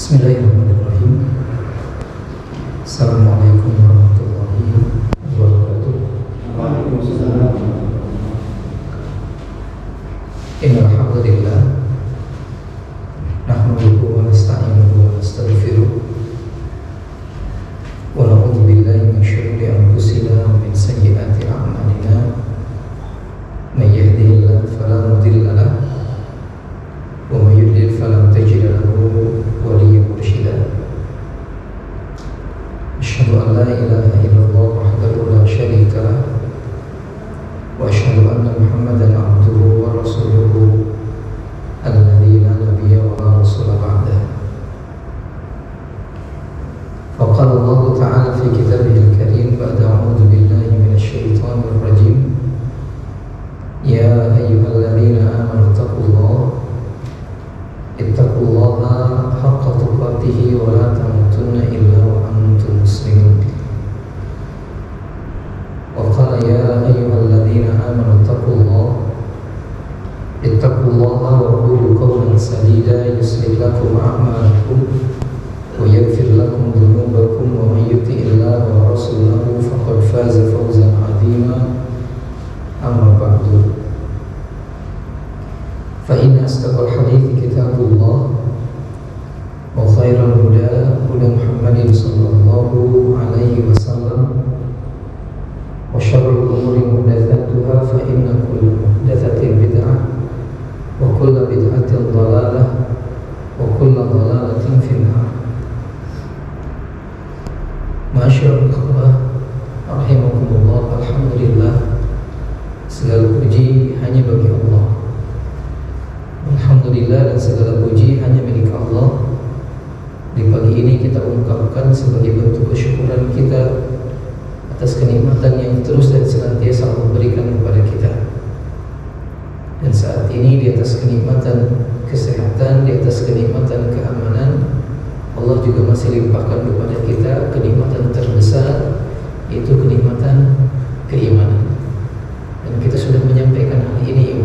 Bismillahirrahmanirrahim. Assalamualaikum warahmatullahi wabarakatuh. Waalaikumsalam. Innal hamdalillah nahmaduhu wa nasta'inuhu wa nastaghfiruh wa na'udzu billahi min syururi anfusina wa min sayyiati a'malina. May yahdihillahu fala mudilla lahu wa may yudlil fala tajida lahu waliyyan mursyida. Asyhadu an la ilaha illallah wahdahu la syarika lah wa asyhadu anna Muhammadan abduhu wa rasuluhu alladzi la nabiyya wa la rasula ba'dah. Faqala Allah ta'ala fi kitabihil karim ba'da a'udzu billahi minasy syaithanir rajim. Ya ayyuhalladzina amanu ittaqullaha haqqa tuqatih wa la tamutunna illa wa antum muslimun. Wa qala ya ayyuhalladzina amanu ittaqullaha wa qulu qawlan sadida yuslih lakum a'malakum wa yaghfir lakum dhunubakum wa may yuti'illaha wa rasulahu faqad faza fawzan 'azima. Amma ba'du. Fa inna asdaqal hadithi kitabullah wa khairal huda Muhammadin sallallahu alaihi wasallam wa syarrul umuri muhdatsatuha fa inna kulla muhdatsatin bid'ah wa kulla bid'atin dhalalah wa kulla dhalalatin finnar. Masyaallah ikhwah rahimakumullah, alhamdulillah, segala puji hanya bagi Allah. Alhamdulillah, dan segala puji hanya milik Allah. Di pagi ini kita ungkapkan sebagai bentuk kesyukuran kita atas kenikmatan yang terus dan senantiasa Allah berikan kepada kita. Dan saat ini di atas kenikmatan kesehatan, di atas kenikmatan keamanan, Allah juga masih limpahkan kepada kita kenikmatan terbesar, yaitu kenikmatan keimanan. Dan kita sudah menyampaikan hal ini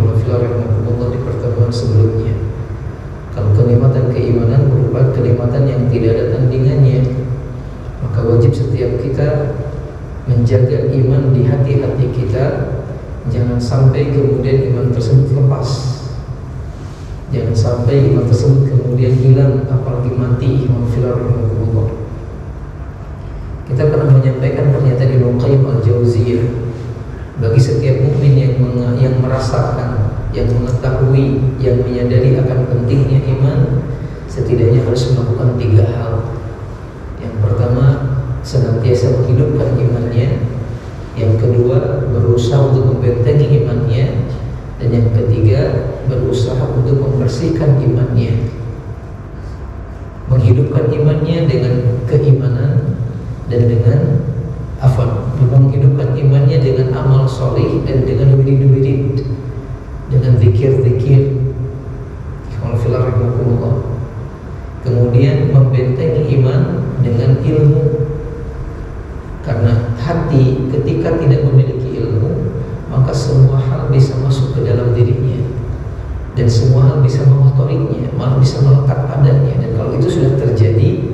di pertemuan sebelumnya. Kalau kenikmatan keimanan merupakan kenikmatan yang tidak ada tandingannya, maka wajib setiap kita menjaga iman di hati-hati kita. Jangan sampai kemudian iman tersebut lepas. Jangan sampai iman tersebut kemudian hilang, apalagi mati. Kita pernah menyampaikan pernyataan Ibnu Qayyim al-Jauziyah, bagi setiap mukmin yang merasakan, yang mengetahui, yang menyadari akan pentingnya iman, setidaknya harus melakukan 3 hal. Yang pertama, senantiasa menghidupkan imannya. Yang kedua, berusaha untuk membentengi imannya. Dan yang ketiga, berusaha untuk membersihkan imannya. Menghidupkan imannya dengan keimanan dan dengan menghidupkan imannya dengan amal soleh dan dengan wirid-wirid, dengan zikir-zikir. Kemudian membentengi iman dengan ilmu, karena hati ketika tidak memiliki ilmu, maka semua hal bisa masuk ke dalam dirinya dan semua hal bisa mengotorinya, malah bisa melekat padanya. Dan kalau itu sudah terjadi,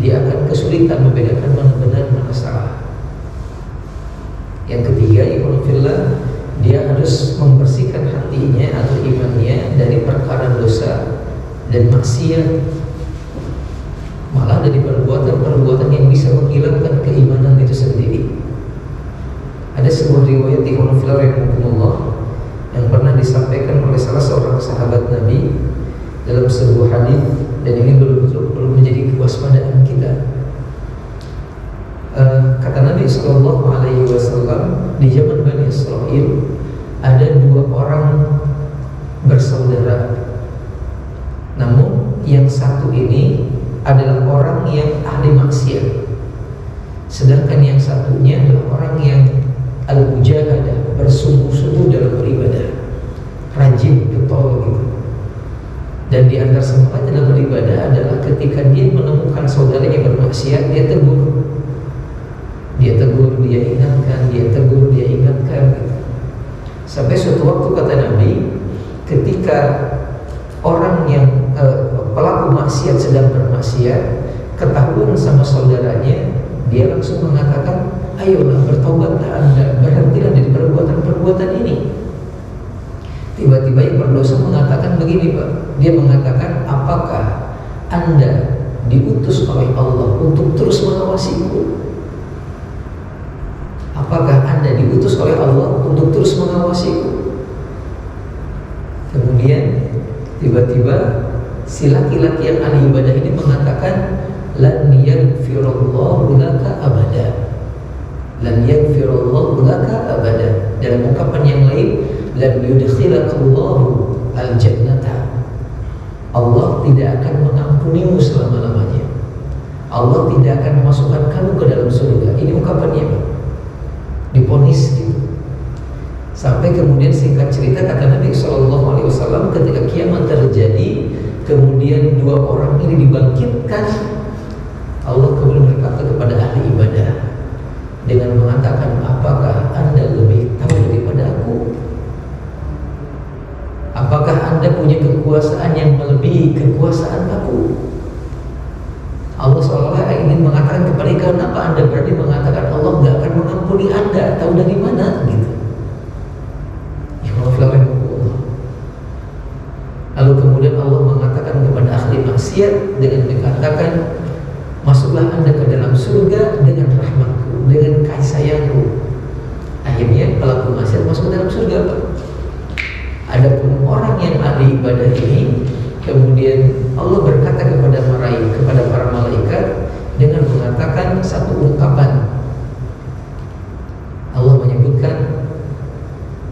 dia akan kesulitan membedakan mana benar mana salah. Yang ketiga, dia harus membersihkan hatinya atau imannya dari perkara dosa dan maksiat, malah dari perbuatan-perbuatan yang bisa menghilangkan keimanan itu sendiri. Ada sebuah riwayat di yang pernah disampaikan oleh salah seorang sahabat Nabi dalam sebuah hadis, dan ini perlu menjadi kewaspadaan kita. Kata Nabi Sallallahu Alaihi Wasallam, di zaman Bani Israel ada 2 orang bersaudara. Namun yang satu ini adalah orang yang ahli maksiat, sedangkan yang satunya adalah orang yang al-mujahadah, bersungguh-sungguh dalam beribadah, rajin, getol gitu. Dan di antara semangat dalam beribadah adalah ketika dia menemukan saudaranya bermaksiat, dia tegur, dia ingatkan, dia tegur, dia ingatkan gitu. Sampai suatu waktu kata Nabi, ketika orang yang pelaku maksiat, sedang bermaksiat, ketahuan sama saudaranya, dia langsung mengatakan, ayolah bertobatlah Anda, berhentilah dari perbuatan-perbuatan ini. Tiba-tiba yang berdosa mengatakan begini Pak, dia mengatakan, apakah Anda diutus oleh Allah untuk terus mengawasiku? Apakah Anda diutus oleh Allah untuk terus mengawasiku? Kemudian tiba-tiba si laki-laki yang ahli ibadah ini mengatakan, lan yaghfirullahu laka abada, lan yaghfirullahu laka abada. Dalam ungkapan yang lain, lan yudkhilakallahu al-jannata, Allah tidak akan mengampunimu selama-lamanya, Allah tidak akan memasukkan kamu ke dalam surga. Ini ungkapannya Pak, diponis gitu. Sampai kemudian singkat cerita kata Nabi SAW, ketika kiamat terjadi, kemudian dua orang ini dibangkitkan, Allah kemudian berkata kepada ahli ibadah dengan mengatakan, apakah Anda lebih tahu daripada aku? Apakah Anda punya kekuasaan yang melebihi kekuasaan aku? Allah seolah-olah ingin mengatakan kepada, kenapa Anda berani mengatakan Allah nggak akan mengampuni Anda? Tahu dari mana? Gitu. Lalu kemudian Allah mengatakan kepada ahli maksiat dengan mengatakan, masuklah Anda ke dalam surga dengan rahmatku, dengan kasih sayangku. Akhirnya pelaku maksiat masuk ke dalam surga Pak. Adapun orang yang ahli ibadah ini, kemudian Allah berkata kepada para malaikat dengan mengatakan satu ungkapan. Allah menyebutkan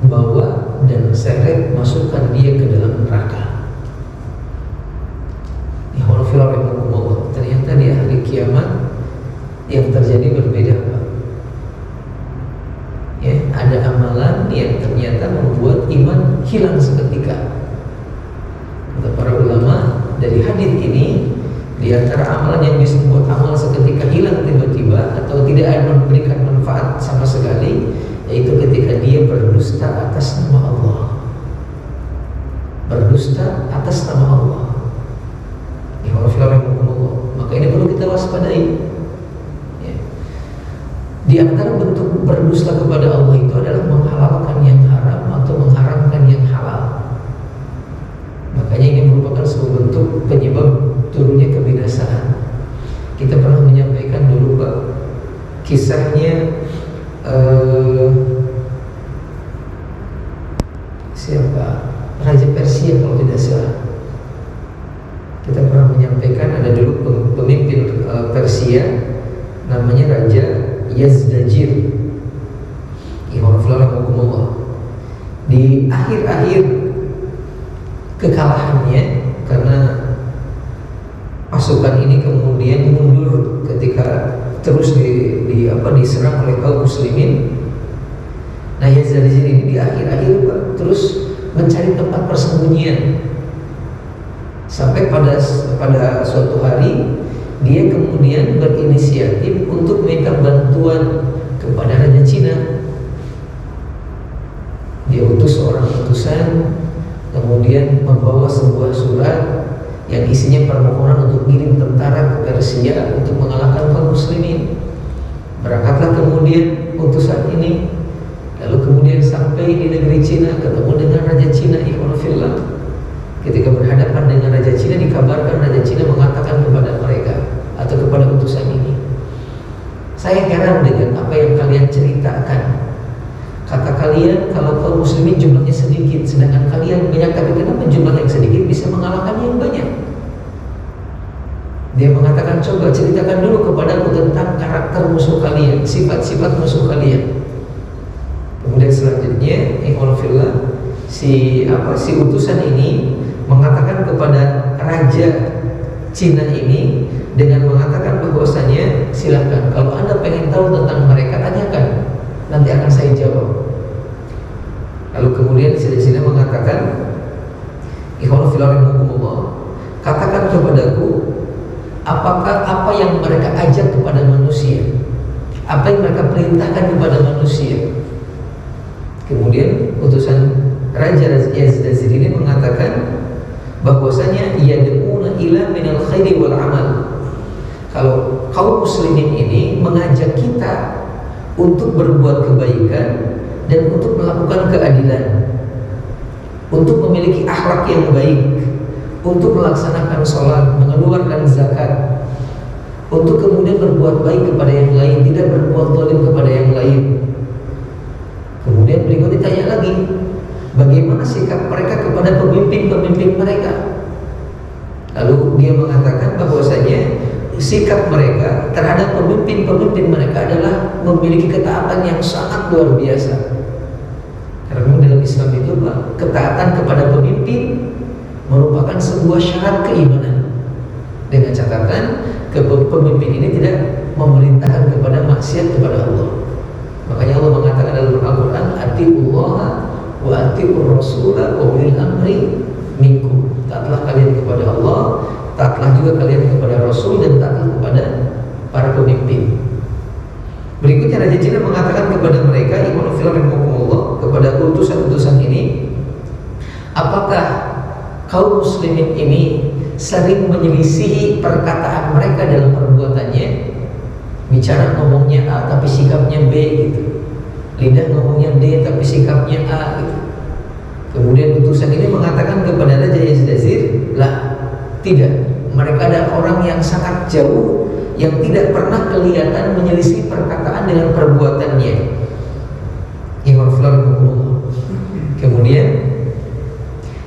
bahwa dan seret masukkan dia ke dalam neraka. Ternyata di hari kiamat yang terjadi berbeda Pak. Ya, ada amalan yang ternyata membuat iman hilang seketika. Kata para ulama, dari hadis ini, di antara amalan yang bisa membuat amal seketika hilang tiba-tiba atau tidak ada memberikan manfaat sama sekali, yaitu ketika dia berdusta atas nama Allah. Berdusta atas nama Allah. Maka ini perlu kita waspadai. Ya. Di antara bentuk berdusta kepada Allah itu adalah menghalalkan yang haram atau mengharamkan yang halal. Makanya ini merupakan sebuah bentuk penyebab turunnya kebinasaan. Kita pernah menyampaikan dulu Pak, kisahnya siapa? Raja Persia kalau tidak salah. Kita pernah menyampaikan ada dulu pemimpin Persia namanya Raja Yazdajir. Di akhir-akhir kekalahannya, karena pasukan ini kemudian mundur ketika terus diserang oleh kaum muslimin. Nah, Yazdajir ini di akhir-akhir terus mencari tempat persembunyian. Sampai pada suatu hari dia kemudian berinisiatif untuk meminta bantuan kepada Raja Cina. Dia utus seorang utusan, kemudian membawa sebuah surat yang isinya permohonan untuk kirim tentara ke Persia untuk mengalahkan kaum muslimin. Berangkatlah kemudian utusan ini, lalu kemudian sampai di negeri Cina, ketemu dengan Raja Cina, ikhwanillah. Ketika berhadapan dengan Raja Cina, dikabarkan Raja Cina mengatakan kepada mereka atau kepada utusan ini, saya heran dengan apa yang kalian ceritakan. Kata kalian kalau kaum muslimin jumlahnya sedikit, sedangkan kalian banyak. Tapi kenapa jumlah yang sedikit bisa mengalahkan yang banyak? Dia mengatakan, coba ceritakan dulu kepadaku tentang karakter musuh kalian, sifat-sifat musuh kalian. Kemudian selanjutnya, si utusan ini mengatakan kepada Raja Cina ini dengan mengatakan bahwasanya, silakan kalau Anda pengen tahu tentang mereka, tanyakan, nanti akan saya jawab. Lalu kemudian Raja Cina mengatakan, katakan kepadaku, apakah apa yang mereka ajak kepada manusia, apa yang mereka perintahkan kepada manusia. Kemudian utusan Raja Yazdajir ini mengatakan bahwasanya yad'una ila minal khairi wal amal. Kalau kaum muslimin ini mengajak kita untuk berbuat kebaikan dan untuk melakukan keadilan, untuk memiliki akhlak yang baik, untuk melaksanakan sholat, mengeluarkan zakat, untuk kemudian berbuat baik kepada yang lain, tidak berbuat zalim kepada yang lain. Kemudian berikut ditanya lagi, bagaimana sikap mereka kepada pemimpin-pemimpin mereka? Lalu dia mengatakan bahwasanya sikap mereka terhadap pemimpin-pemimpin mereka adalah memiliki ketaatan yang sangat luar biasa. Karena dalam Islam itu ketaatan kepada pemimpin merupakan sebuah syarat keimanan, dengan catatan pemimpin ini tidak memerintahkan kepada maksiat kepada Allah. Makanya Allah mengatakan dalam Al-Quran, atiullaha wa atiur rasulah wa ulil amri minkum. Taatlah kalian kepada Allah, taatlah juga kalian kepada Rasul, dan taatlah kepada para pemimpin. Berikutnya Raja Cina mengatakan kepada mereka, ikhwan fillah rahimakumullah, kepada utusan-utusan ini, apakah kaum muslimin ini sering menyelisihi perkataan mereka dalam perbuatannya? Bicara ngomongnya A tapi sikapnya B gitu, lidah ngomongnya D tapi sikapnya A gitu. Kemudian utusan ini mengatakan kepada Raja Yazdazir, lah, tidak, mereka adalah orang yang sangat jauh, yang tidak pernah kelihatan menyelisih perkataan dengan perbuatannya. Kemudian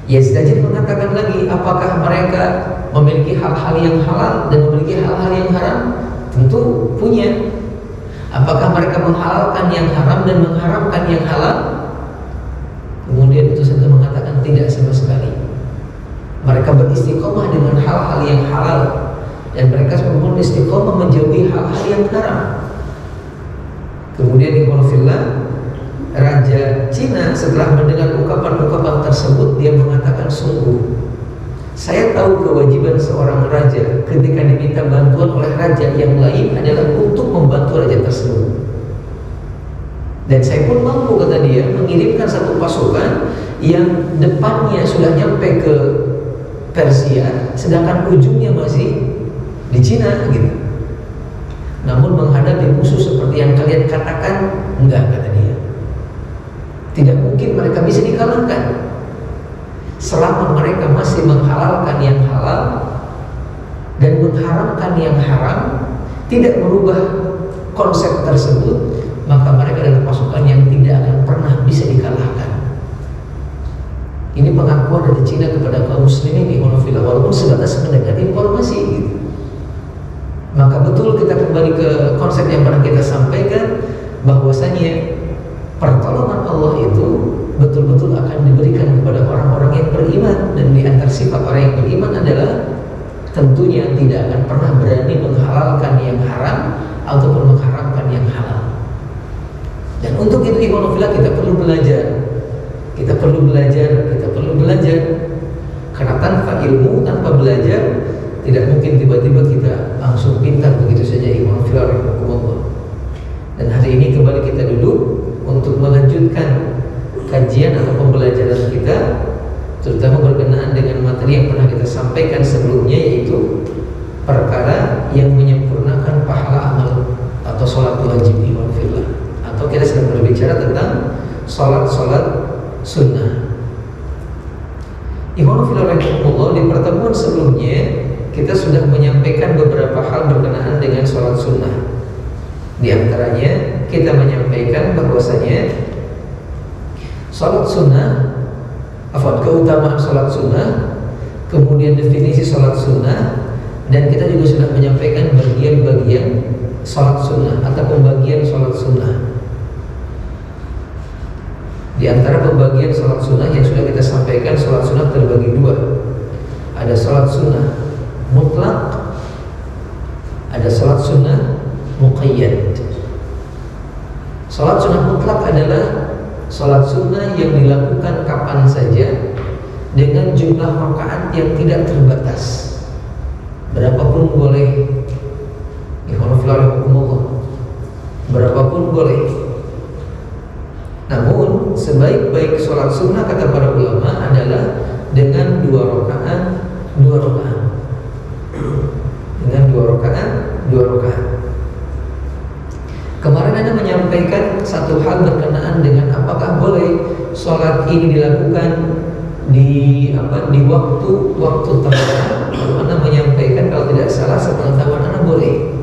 Yazdazir mengatakan lagi, apakah mereka memiliki hal-hal yang halal dan memiliki hal-hal yang haram? Tentu punya. Apakah mereka menghalalkan yang haram dan mengharamkan yang halal? Kemudian utusan itu mengatakan tidak sama sekali. Mereka beristiqomah dengan hal-hal yang halal, dan mereka semua istiqomah menjauhi hal-hal yang haram. Kemudian ikhwanullah, Raja Cina setelah mendengar ungkapan-ungkapan tersebut, dia mengatakan, sungguh saya tahu kewajiban seorang raja ketika diminta bantuan oleh raja yang lain adalah untuk membantu raja tersebut. Dan saya pun mampu, kata dia, mengirimkan satu pasukan yang depannya sudah nyampe ke Persia, sedangkan ujungnya masih di Cina gitu. Namun menghadapi musuh seperti yang kalian katakan, enggak, kata dia. Tidak mungkin mereka bisa dikalahkan. Selama mereka masih menghalalkan yang halal dan mengharamkan yang haram, tidak merubah konsep tersebut, maka mereka adalah pasukan yang tidak akan pernah bisa dikalahkan. Ini pengakuan dari Cina kepada kaum muslimin di Monofila, walaupun sebatas mendengar informasi gitu. Maka betul kita kembali ke konsep yang pernah kita sampaikan, bahwasanya pertolongan Allah itu betul-betul akan diberikan kepada orang-orang yang beriman. Dan di antara sifat orang yang beriman adalah tentunya tidak akan pernah berani menghalalkan yang haram ataupun mengharamkan yang halal. Dan untuk itu ikhwanullah, kita perlu belajar. Kita perlu belajar. Karena tanpa ilmu, tanpa belajar, tidak mungkin tiba-tiba kita langsung pintar begitu saja, ikhwanullah rahimakumullah. Dan hari ini kembali kita duduk untuk melanjutkan kajian atau pembelajaran kita, terutama berkenaan dengan materi yang pernah kita sampaikan sebelumnya, yaitu perkara yang menyempurnakan pahala amal atau sholat wajib ikhwanullah. Atau kita sedang berbicara tentang sholat-sholat sunnah. Ikhwanullah rahimakumullah, di pertemuan sebelumnya kita sudah menyampaikan beberapa hal berkenaan dengan sholat sunnah. Di antaranya kita menyampaikan bahwasanya sholat sunnah, keutamaan sholat sunnah, kemudian definisi sholat sunnah, dan kita juga sudah menyampaikan bagian-bagian sholat sunnah atau pembagian sholat sunnah. Di antara pembagian sholat sunnah yang sudah kita sampaikan, sholat sunnah terbagi dua. Ada sholat sunnah mutlak, ada sholat sunnah muqayyad. Sholat sunnah mutlak adalah sholat sunnah yang dilakukan kapan saja dengan jumlah rakaat yang tidak terbatas, berapapun boleh. Berapapun boleh. Namun sebaik-baik sholat sunnah kata para ulama adalah dengan dua rakaat. satu hal berkenaan dengan apakah boleh sholat ini dilakukan di waktu terlarang. Ana menyampaikan kalau tidak salah sepengetahuan Ana boleh.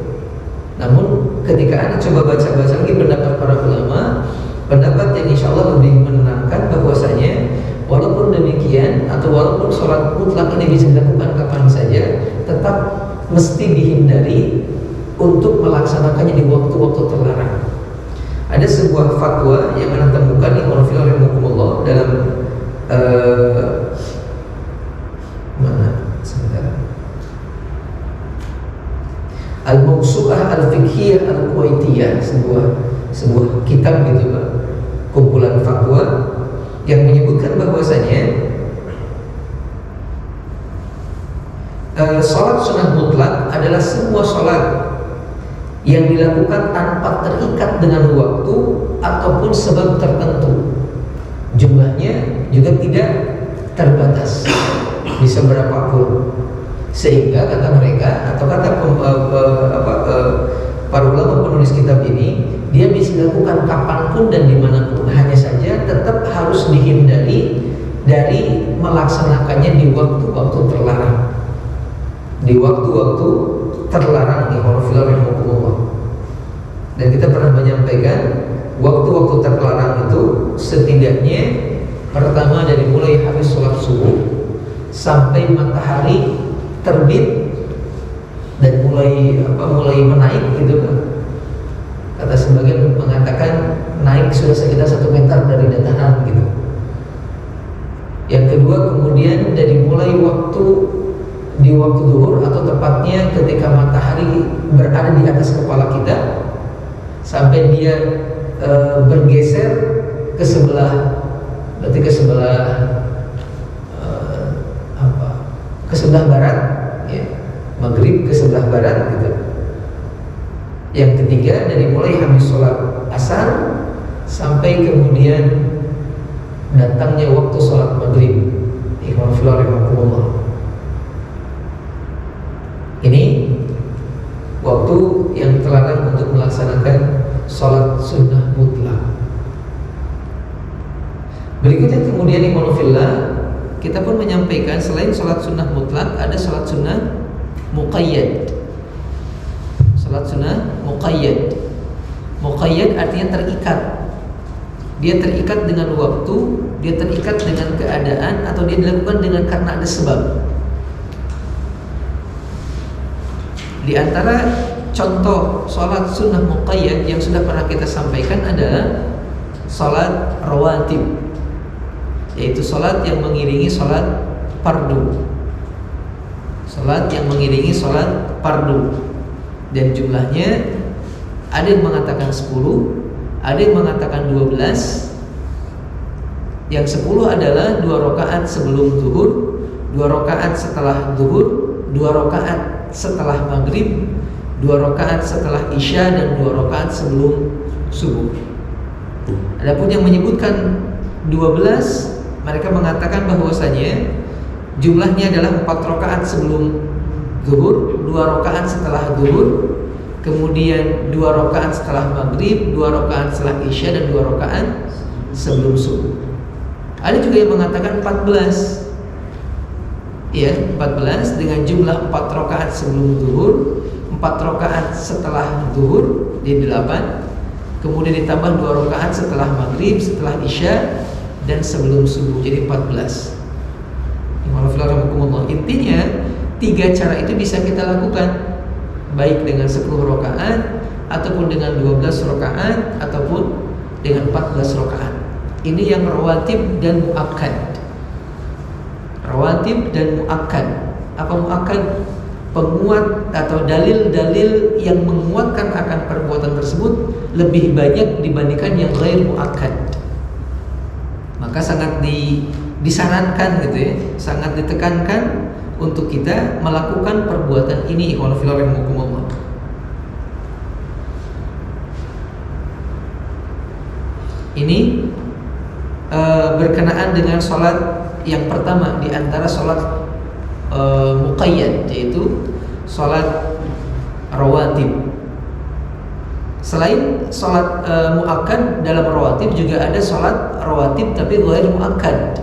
Namun ketika Ana coba baca-baca lagi pendapat para ulama, pendapat yang insya Allah lebih menenangkan bahwasanya walaupun demikian atau walaupun sholat mutlak ini bisa dilakukan kapan saja, tetap mesti dihindari untuk melaksanakannya di waktu-waktu terlarang. Ada sebuah fatwa yang Anda temukan di Rahimakumullah dalam Al-Mawsu'ah Al-Fiqhiyah Al-Kuwaitiyah, sebuah kitab gitu Pak, kumpulan fatwa yang menyebutkan bahwasanya sholat sunnah mutlak adalah semua sholat yang dilakukan tanpa terikat dengan waktu ataupun sebab tertentu. Jumlahnya juga tidak terbatas, bisa berapapun. Sehingga kata mereka atau kata para ulama penulis kitab ini, dia bisa dilakukan kapanpun dan dimanapun. Hanya saja tetap harus dihindari dari melaksanakannya di waktu-waktu terlarang. Di waktu-waktu terlarang di Rahimakumullah. Dan kita pernah menyampaikan waktu-waktu terlarang itu setidaknya pertama dari mulai habis sholat subuh sampai matahari terbit dan mulai menaik gitu kan. Kata sebagian mengatakan naik sudah sekitar 1 meter dari dataran gitu. Yang kedua kemudian dari mulai di waktu zuhur atau tepatnya ketika matahari berada di atas kepala kita sampai dia bergeser ke sebelah, berarti ke sebelah barat, ya, maghrib ke sebelah barat gitu. Yang ketiga dari mulai habis sholat asar sampai kemudian datangnya waktu sholat maghrib. Ini waktu yang terlarang untuk melaksanakan sholat sunnah mutlak. Berikutnya kemudian ikhwanufillah, kita pun menyampaikan selain sholat sunnah mutlak ada sholat sunnah muqayyad. Sholat sunnah muqayyad. Muqayyad artinya terikat. Dia terikat dengan waktu, dia terikat dengan keadaan, atau dia dilakukan karena ada sebab. Di antara contoh sholat sunnah muqayyad yang sudah pernah kita sampaikan adalah sholat rawatib, yaitu sholat yang mengiringi sholat fardu. Sholat yang mengiringi sholat fardu, dan jumlahnya ada yang mengatakan 10, ada yang mengatakan 12. Yang 10 adalah 2 rakaat sebelum zuhur, 2 rakaat setelah zuhur, 2 rakaat setelah maghrib, 2 rakaat setelah isya, dan 2 rakaat sebelum subuh. Adapun yang menyebutkan 12, mereka mengatakan bahwasanya jumlahnya adalah 4 rakaat sebelum zuhur, 2 rakaat setelah zuhur, kemudian 2 rakaat setelah maghrib, 2 rakaat setelah isya, dan 2 rakaat sebelum subuh. Ada juga yang mengatakan 14. Ya, 14 dengan jumlah 4 rakaat sebelum zuhur, 4 rakaat setelah zuhur, jadi 8. Kemudian ditambah 2 rakaat setelah maghrib, setelah isya, dan sebelum subuh, jadi 14. Intinya 3 cara itu bisa kita lakukan, baik dengan 10 rakaat ataupun dengan 12 rakaat ataupun dengan 14 rakaat. Ini yang rawatib dan muakkad. Rawatib dan muakkad. Apa muakkad? Penguat atau dalil-dalil yang menguatkan akan perbuatan tersebut lebih banyak dibandingkan yang ghair muakkad. Maka sangat disarankan gitu ya, sangat ditekankan untuk kita melakukan perbuatan ini. Ini berkenaan dengan sholat yang pertama di antara sholat muqayyad, yaitu sholat rawatib. Selain sholat muakkad, dalam rawatib juga ada sholat rawatib tapi ghair muakkad.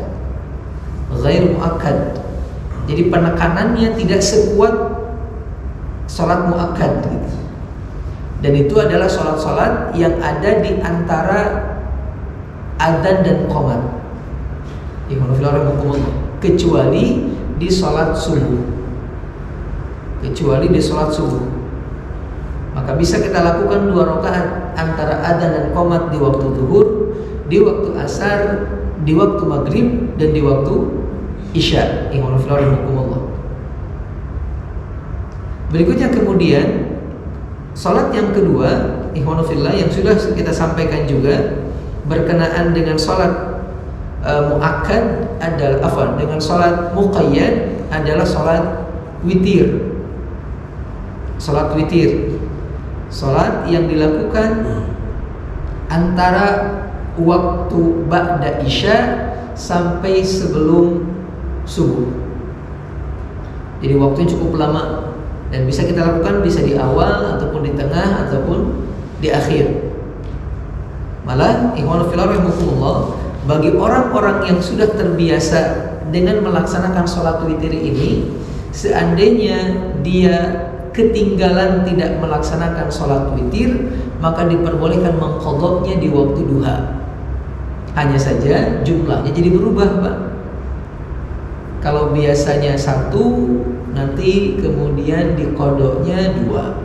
Ghair muakkad. Jadi penekanannya tidak sekuat sholat muakkad gitu. Dan itu adalah sholat-sholat yang ada di antara adzan dan qomat. Kecuali di sholat subuh. Kecuali di sholat subuh. Maka bisa kita lakukan 2 rakaat antara adzan dan qomat di waktu zuhur, di waktu asar, di waktu maghrib, dan di waktu isya. Berikutnya kemudian salat yang kedua, ikhwanullah, yang sudah kita sampaikan juga berkenaan dengan salat muakkad adalah dengan salat muqayyad adalah salat witir. Salat witir, salat yang dilakukan antara waktu ba'da isya sampai sebelum subuh. Jadi waktunya cukup lama dan bisa kita lakukan bisa di awal ataupun di tengah ataupun di akhir. Malah ikhwanul fillah rahimakumullah, bagi orang-orang yang sudah terbiasa dengan melaksanakan sholat witir ini, seandainya dia ketinggalan tidak melaksanakan sholat witir, maka diperbolehkan mengqadhanya di waktu duha. Hanya saja jumlahnya jadi berubah, Pak. Kalau biasanya 1, nanti kemudian diqadhanya 2,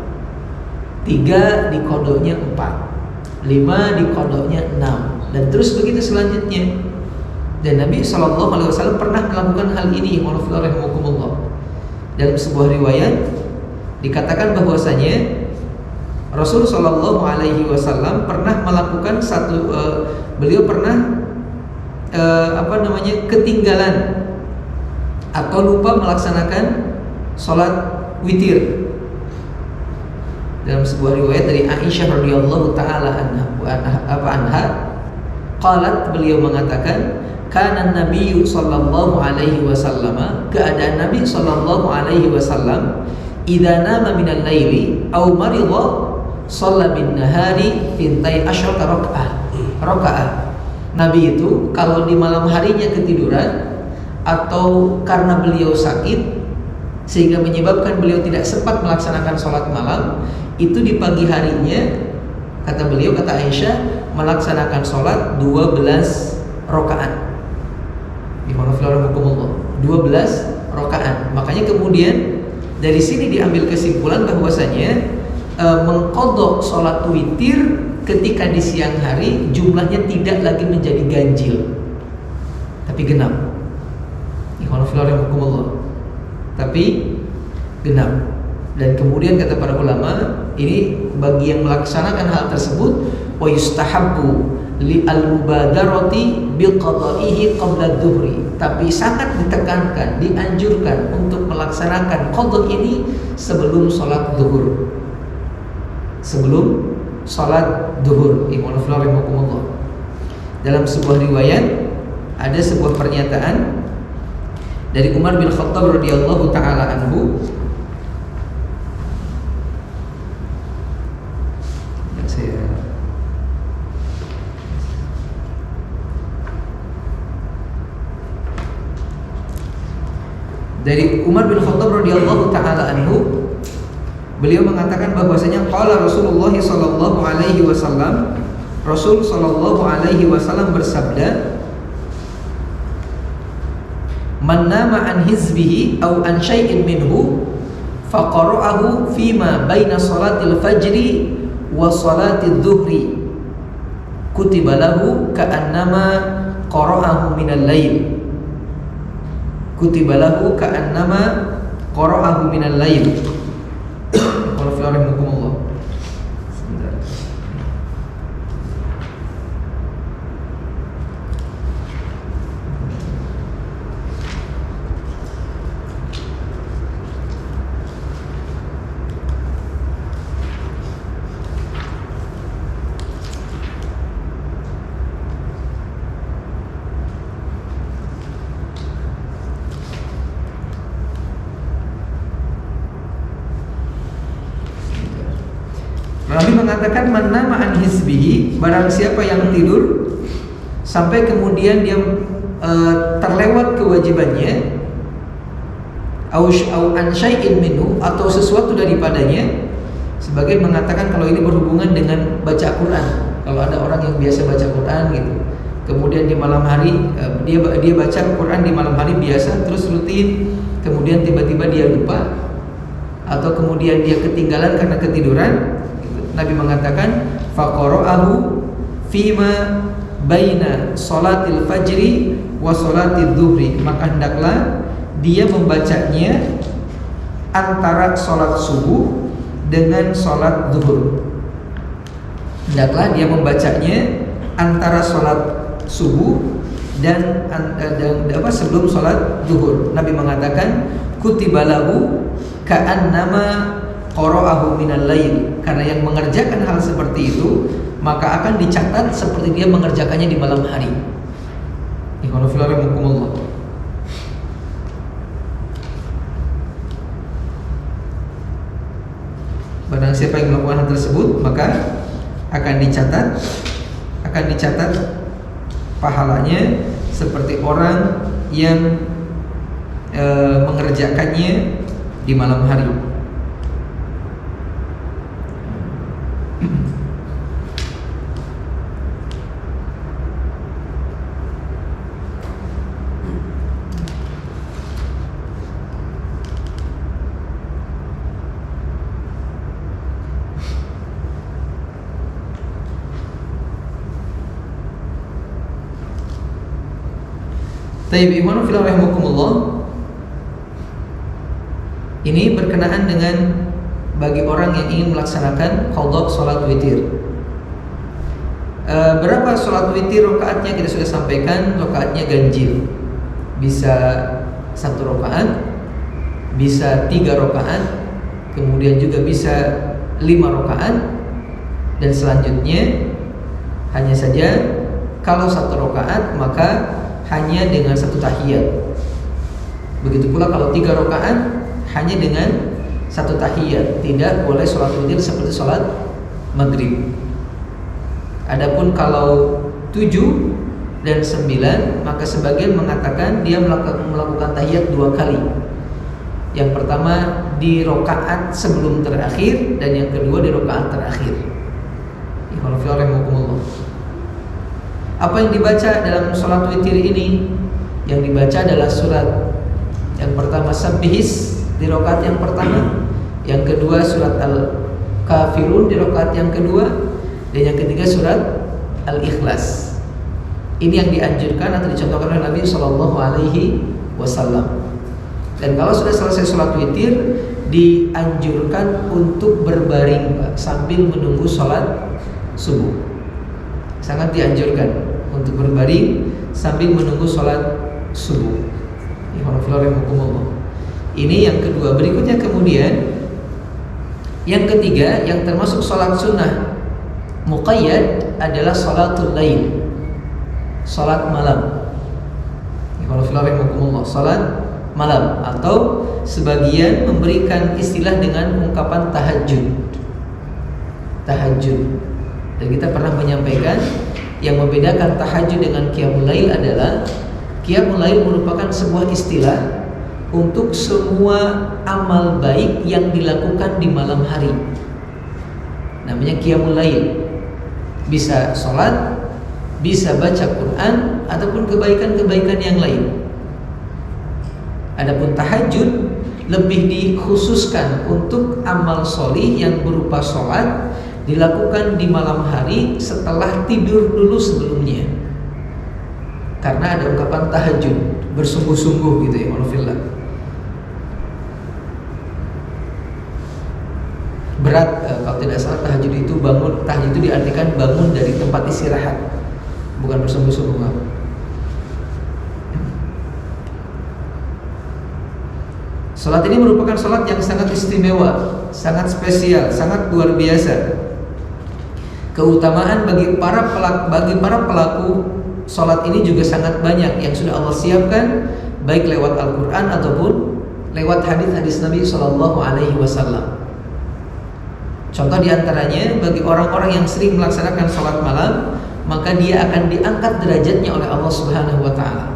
3 diqadhanya 4, 5 diqadhanya 6, dan terus begitu selanjutnya. Dan Nabi SAW pernah melakukan hal ini, rahimakumullah. Dalam sebuah riwayat dikatakan bahwasanya Rasul SAW pernah melakukan beliau pernah ketinggalan atau lupa melaksanakan sholat witir. Dalam sebuah riwayat dari Aisyah radhiyallahu taala anha, qalat, beliau mengatakan, kana Nabi sallallahu alaihi wasallam, keadaan Nabi sallallahu alaihi wasallam, idza nama minal laili aw marida shalla bin nahari fintai asyara rakaah. Nabi itu kalau di malam harinya ketiduran atau karena beliau sakit sehingga menyebabkan beliau tidak sempat melaksanakan sholat malam, itu di pagi harinya, kata beliau, kata Aisyah, melaksanakan sholat 12 rakaat. 12 rakaat. Makanya kemudian dari sini diambil kesimpulan bahwasanya mengqadha sholat witir ketika di siang hari jumlahnya tidak lagi menjadi ganjil, tapi genap. Tapi genap. Dan kemudian kata para ulama, ini bagi yang melaksanakan hal tersebut, wa yustahabbu li al-mubadarati bi qada'ihi qabla adh-dhuhri, tapi sangat ditekankan, dianjurkan untuk melaksanakan qadha ini sebelum salat zuhur. Sebelum salat zuhur. Dalam sebuah riwayat ada sebuah pernyataan dari Umar bin Khattab radhiyallahu taala anhu. Dari Umar bin Khattab radhiyallahu taala anhu, beliau mengatakan bahwasanya qala Rasulullah sallallahu alaihi wasallam, Rasul sallallahu alaihi wasallam bersabda, man nama an hizbihi aw an syai'in minhu faqara'ahu fima baina salatil fajri wa salatil dhuhri kutiba lahu ka'annama qara'ahu minal lail. Kutiba lahu ka'annama qara'ahu minal lail. Alhamdulillah. Nabi mengatakan man nama an hizbihi, barang siapa yang tidur sampai kemudian dia terlewat kewajibannya, au an syai'in minhu, atau sesuatu daripadanya, sebagai mengatakan kalau ini berhubungan dengan baca Quran. Kalau ada orang yang biasa baca Quran gitu, kemudian di malam hari dia baca Quran di malam hari biasa terus rutin, kemudian tiba-tiba dia lupa atau kemudian dia ketinggalan karena ketiduran gitu. Nabi mengatakan faqara'ahu fima baina salatil fajri wa salatid dhuhri, maka hendaklah dia membacanya antara salat subuh dengan salat zuhur. Hendaklah dia membacanya antara salat subuh dan sebelum salat zuhur. Nabi mengatakan kutibalahu ka'annama qara'ahu minal lail, karena yang mengerjakan hal seperti itu maka akan dicatat seperti dia mengerjakannya di malam hari. Barang siapa yang melakukan hal tersebut maka akan dicatat pahalanya seperti orang yang mengerjakannya di malam hari. Tayyib ikhwan fillah rahimakumullah. Ini berkenaan dengan bagi orang yang ingin melaksanakan qadha salat witir. Berapa salat witir rakaatnya kita sudah sampaikan, rakaatnya ganjil. Bisa 1 rakaat, bisa 3 rakaat, kemudian juga bisa 5 rakaat, dan selanjutnya hanya saja kalau 1 rakaat maka hanya dengan 1 tahiyat. Begitu pula kalau 3 rakaat hanya dengan 1 tahiyat. Tidak boleh sholat witir seperti sholat maghrib. Adapun kalau 7 dan 9 maka sebagian mengatakan dia melakukan tahiyat 2 kali. Yang pertama di rakaat sebelum terakhir dan yang kedua di rakaat terakhir. Apa yang dibaca dalam sholat witir ini? Yang dibaca adalah surat. Yang pertama Sabbihis di rakaat yang pertama, yang kedua surat Al-Kafirun di rakaat yang kedua, dan yang ketiga surat Al-Ikhlas. Ini yang dianjurkan atau dicontohkan oleh Nabi Shallallahu Alaihi Wasallam. Dan kalau sudah selesai sholat witir, dianjurkan untuk berbaring, Pak, sambil menunggu sholat subuh. Sangat dianjurkan untuk berbaring sambil menunggu sholat subuh. Ini yang kedua. Berikutnya kemudian yang ketiga, yang termasuk sholat sunnah muqayyad adalah sholatul lail, sholat malam. Sholat malam, atau sebagian memberikan istilah dengan ungkapan tahajud. Dan kita pernah menyampaikan yang membedakan tahajud dengan qiyamul lail adalah qiyamul lail merupakan sebuah istilah untuk semua amal baik yang dilakukan di malam hari. Namanya qiyamul lail. Bisa sholat, bisa baca Quran, ataupun kebaikan-kebaikan yang lain. Adapun tahajud lebih dikhususkan untuk amal sholih yang berupa sholat, dilakukan di malam hari setelah tidur dulu sebelumnya. Karena ada ungkapan tahajud, bersungguh-sungguh gitu ya, walfillah. Berat kalau tidak salah tahajud itu bangun, tahajud itu diartikan bangun dari tempat istirahat, bukan bersungguh-sungguh. Salat ini merupakan salat yang sangat istimewa, sangat spesial, sangat luar biasa. Keutamaan bagi para pelaku salat ini juga sangat banyak yang sudah Allah siapkan, baik lewat Al-Quran ataupun lewat hadis-hadis Nabi Sallallahu Alaihi Wasallam. Contoh diantaranya bagi orang-orang yang sering melaksanakan sholat malam, maka dia akan diangkat derajatnya oleh Allah Subhanahu wa Ta'ala.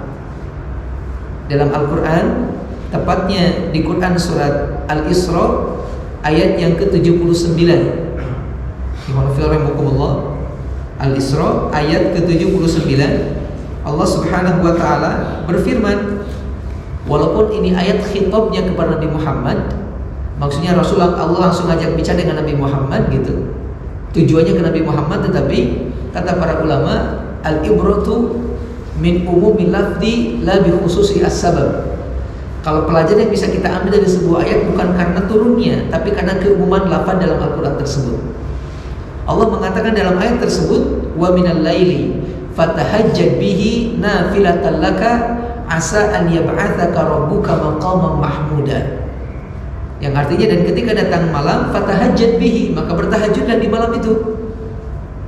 Dalam Al-Quran, tepatnya di Quran surat Al-Isra ayat yang ke-79. Al-Isra ayat ke-79, Allah Subhanahu wa Ta'ala berfirman, walaupun ini ayat khitabnya kepada Nabi Muhammad, maksudnya Rasulullah, Allah langsung ajak bicara dengan Nabi Muhammad gitu, tujuannya ke Nabi Muhammad, tetapi kata para ulama, al-ibratu min umumil lafzi la bi khususi as-sabab. Kalau pelajaran yang bisa kita ambil dari sebuah ayat bukan karena turunnya, tapi karena keumuman lafaz dalam Al-Quran tersebut. Allah mengatakan dalam ayat tersebut, wa minal laili fatahajjad bihi nafilatan laka asa an yab'atsaka rabbuka maqaman mahmuda. Yang artinya, dan ketika datang malam, fatahajjad bihi, maka bertahajudlah di malam itu.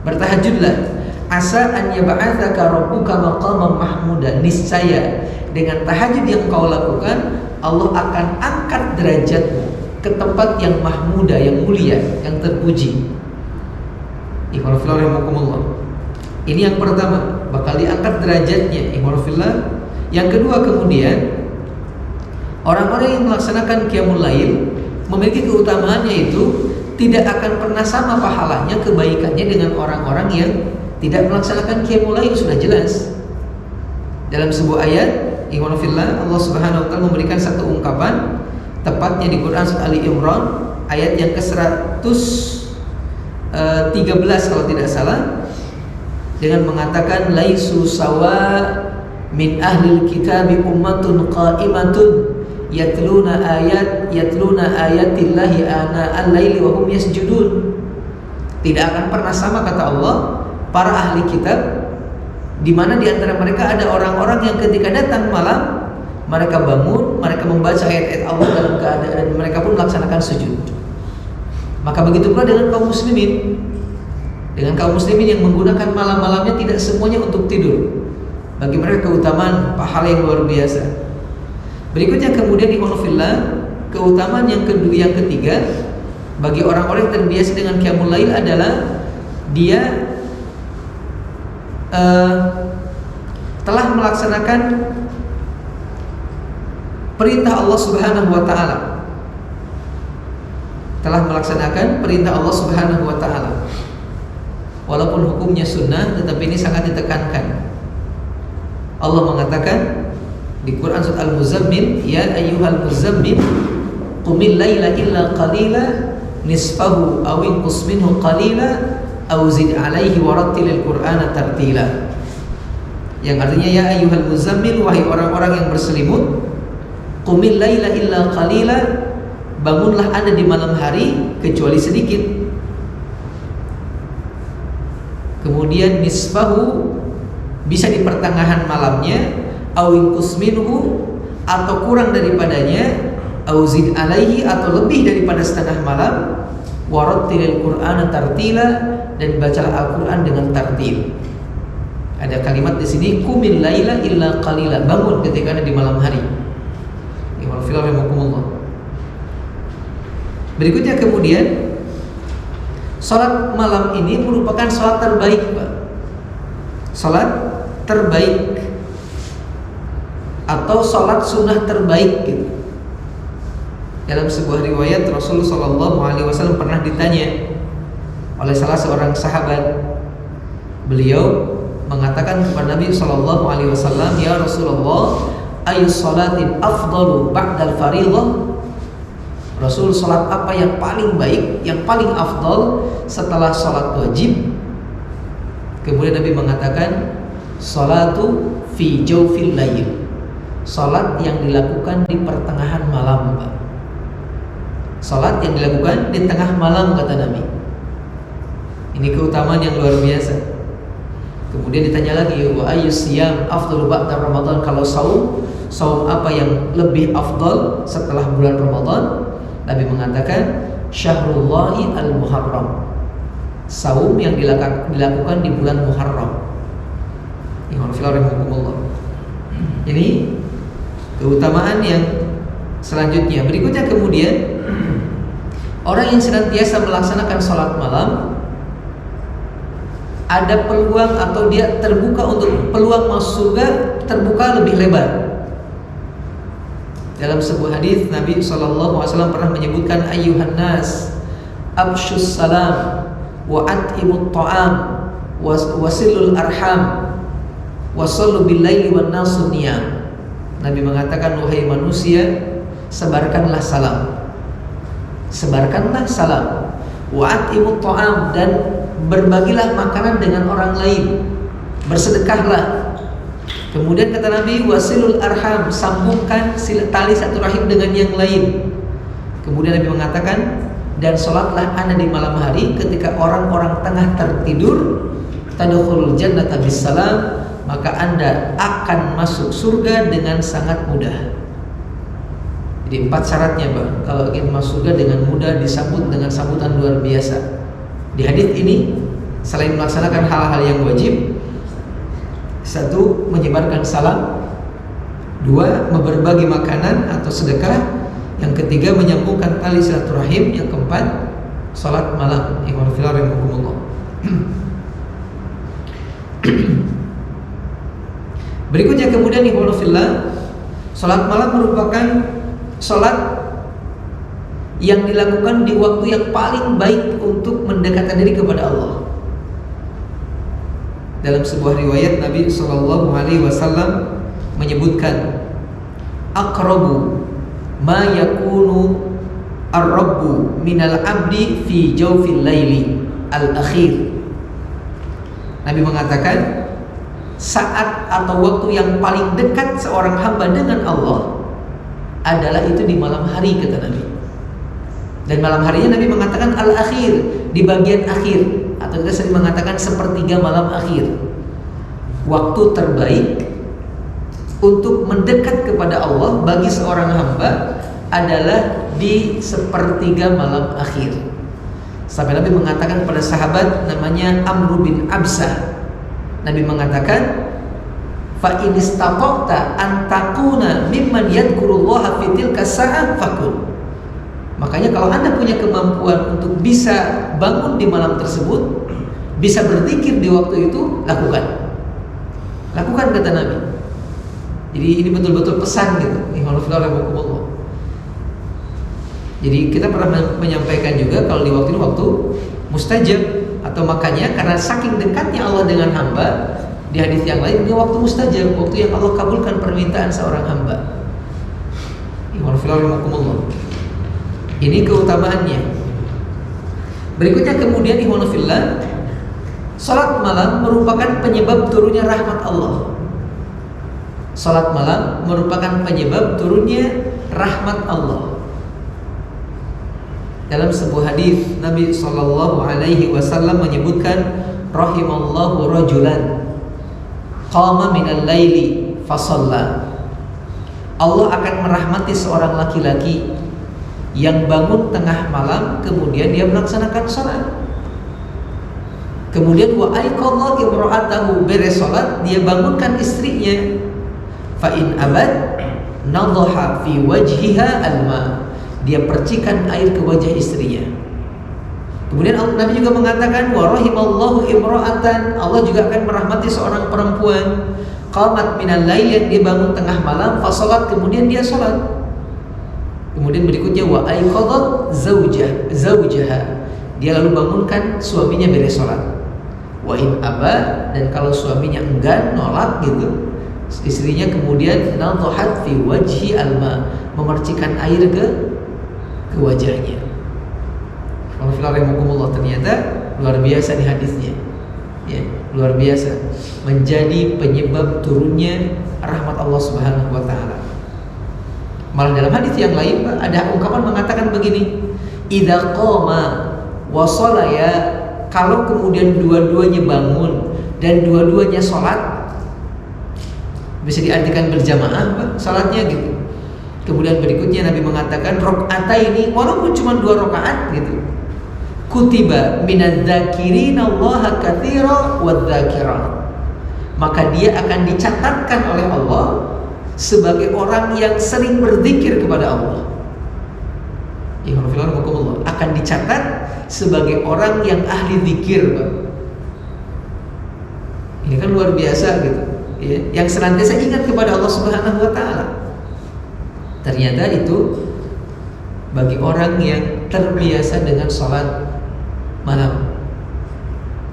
Bertahajudlah. Asa an yab'atsaka rabbuka maqaman mahmuda. Niscaya dengan tahajud yang kau lakukan, Allah akan angkat derajatmu ke tempat yang mahmuda, yang mulia, yang terpuji. Ini yang pertama, bakal diangkat derajatnya. Yang kedua, kemudian orang-orang yang melaksanakan qiyamul lail memiliki keutamaannya itu tidak akan pernah sama pahalanya, kebaikannya dengan orang-orang yang tidak melaksanakan qiyamul lail. Sudah jelas dalam sebuah ayat, Allah Subhanahu wa Ta'ala memberikan satu ungkapan, tepatnya di Quran surat Ali Imran ayat yang ke-113 kalau tidak salah, dengan mengatakan laisu sawa min ahlil kitabi ummatun qa'imatun yatluna ayatillahi ana al-laili wa hum yasjudun. Tidak akan pernah sama, kata Allah, para ahli kitab, di mana di antara mereka ada orang-orang yang ketika datang malam mereka bangun, mereka membaca ayat-ayat Allah dalam keadaan mereka pun melaksanakan sujud. Maka begitu pula dengan kaum muslimin. Dengan kaum muslimin yang menggunakan malam-malamnya tidak semuanya untuk tidur. Bagi mereka keutamaan pahala yang luar biasa. Berikutnya kemudian keutamaan yang kedua, yang ketiga, bagi orang-orang yang terbiasa dengan qiyamul lail adalah dia telah melaksanakan perintah Allah Subhanahu wa Ta'ala. Telah melaksanakan perintah Allah Subhanahu wa Ta'ala. Walaupun hukumnya sunnah, tetapi ini sangat ditekankan. Allah mengatakan di Quran surat Al-Muzammil, ya ayyuhal muzammil qumil laila illa qalila nisfahu aw inqus minhu qalila aw zid alaihi warattilil qur'ana tartila. Yang artinya, ya ayyuhal muzammil, wahai orang-orang yang berselimut, qumil laila illa qalila, bangunlah Anda di malam hari kecuali sedikit. Kemudian nisfahu, bisa di pertengahan malamnya, awinkus minhu, atau kurang daripadanya, auzid alaihi, atau lebih daripada setengah malam, warattilil qur'ana tartila, dan bacalah Al-Quran dengan tartil. Ada kalimat di sini, qumil laila illa qalila, bangun ketika ada di malam hari. Berikutnya kemudian, salat malam ini merupakan salat terbaik, Pak. Salat terbaik atau salat sunnah terbaik gitu. Dalam sebuah riwayat, Rasulullah SAW pernah ditanya oleh salah seorang sahabat. Beliau mengatakan kepada Nabi SAW, ya Rasulullah, ayu salatin afdalu ba'dal fariḍah? Rasul, salat apa yang paling baik, yang paling afdal setelah salat wajib? Kemudian Nabi mengatakan, salatu fi jawfil lail, salat yang dilakukan di pertengahan malam, Pak. Salat yang dilakukan di tengah malam, kata Nabi. Ini keutamaan yang luar biasa. Kemudian ditanya lagi, wa ayyus siyam afdalu ba'da Ramadan? Kalau saum apa yang lebih afdal setelah bulan Ramadan? Nabi mengatakan, syahrullahi al-muharram, saum yang dilakukan di bulan Muharram. Ini keutamaan yang selanjutnya. Berikutnya kemudian, Orang yang senantiasa melaksanakan sholat malam ada peluang atau dia terbuka untuk peluang masuk surga terbuka lebih lebar. Dalam sebuah hadis Nabi SAW pernah menyebutkan ayyuhan nas abshus salam wa at'imut ta'am wasilul arham wasallu bil laili wan nasu niyam. Nabi mengatakan, wahai manusia, sebarkanlah salam. Sebarkanlah salam. Wa at'imut ta'am, dan berbagilah makanan dengan orang lain. Bersedekahlah. Kemudian kata Nabi, wasilul arham, sambungkan tali silaturahim dengan yang lain. Kemudian Nabi mengatakan, dan sholatlah anda di malam hari ketika orang-orang tengah tertidur, tadkhulul jannata bisalam, maka anda akan masuk surga dengan sangat mudah. Jadi 4 syaratnya Pak, kalau ingin masuk surga dengan mudah, disambut dengan sambutan luar biasa. Di hadis ini selain melaksanakan hal-hal yang wajib, 1. menyebarkan salam, 2. berbagi makanan atau sedekah, yang ketiga menyambungkan tali silaturahim, yang keempat salat malam. Ikhwan fillah rahimakumullah. Berikutnya kemudian ikhwan fillah, salat malam merupakan salat yang dilakukan di waktu yang paling baik untuk mendekatkan diri kepada Allah. Dalam sebuah riwayat Nabi SAW menyebutkan, aqrabu ma yakunu ar-rabbu minal abdi fi jawfil laili al-akhir. Nabi mengatakan, saat atau waktu yang paling dekat seorang hamba dengan Allah adalah itu di malam hari, kata Nabi. Dan malam harinya Nabi mengatakan al-akhir, di bagian akhir, atau kita sering mengatakan sepertiga malam akhir. Waktu terbaik untuk mendekat kepada Allah bagi seorang hamba adalah di sepertiga malam akhir. Sampai Nabi mengatakan kepada sahabat namanya Amr bin Absah, Nabi mengatakan, fa in istata'ta an takuna mimman yadhkurullaha fi tilka sa'ah fakun. Makanya kalau Anda punya kemampuan untuk bisa bangun di malam tersebut, bisa berzikir di waktu itu, lakukan. Lakukan, kata Nabi. Jadi ini betul-betul pesan gitu. Jadi kita pernah menyampaikan juga kalau di waktu ini waktu mustajab, atau makanya karena saking dekatnya Allah dengan hamba, di hadis yang lain ini waktu mustajab, waktu yang Allah kabulkan permintaan seorang hamba. Ini keutamaannya. Berikutnya kemudian ihwanufillah, salat malam merupakan penyebab turunnya rahmat Allah. Salat malam merupakan penyebab turunnya rahmat Allah. Dalam sebuah hadis Nabi SAW menyebutkan, rahimallahu rajulan qama minal laili fasalla. Allah akan merahmati seorang laki-laki yang bangun tengah malam kemudian dia melaksanakan salat. Kemudian wa aiqadha imra'atahu, beres salat dia bangunkan istrinya. Fa in abad nadhaha fi wajhiha alma, dia percikan air ke wajah istrinya. Kemudian Nabi juga mengatakan, wa rahimallahu imra'atan, Allah juga akan merahmati seorang perempuan qamat minal lail, yang dia bangun tengah malam, fa salat, kemudian dia salat. Kemudian berikutnya wa aiqadhat zaujaha, dia lalu bangunkan suaminya beres salat. Wa in aba, dan kalau suaminya enggan, nolak gitu, istrinya kemudian nadhahat fi wajhi alma, memercikan air ke wajahnya. Alhamdulillah, ternyata luar biasa di hadisnya. Ya, luar biasa, menjadi penyebab turunnya rahmat Allah Subhanahu wa taala. Malah dalam hadis yang lain ada ungkapan mengatakan begini, idza qama wa sholaya, kalau kemudian dua-duanya bangun dan dua-duanya sholat, bisa diartikan berjamaah Pak, salatnya gitu. Kemudian berikutnya Nabi mengatakan rakaataini, walaupun cuma 2 rakaat gitu, kutiba minadz-dzakirina Allaha katsira wadz-dzakirat, maka dia akan dicatatkan oleh Allah sebagai orang yang sering berzikir kepada Allah. akan dicatat sebagai orang yang ahli zikir, Pak. Ini kan luar biasa gitu, ya. Yang senantiasa ingat kepada Allah Subhanahu wa taala. Ternyata itu bagi orang yang terbiasa dengan salat malam.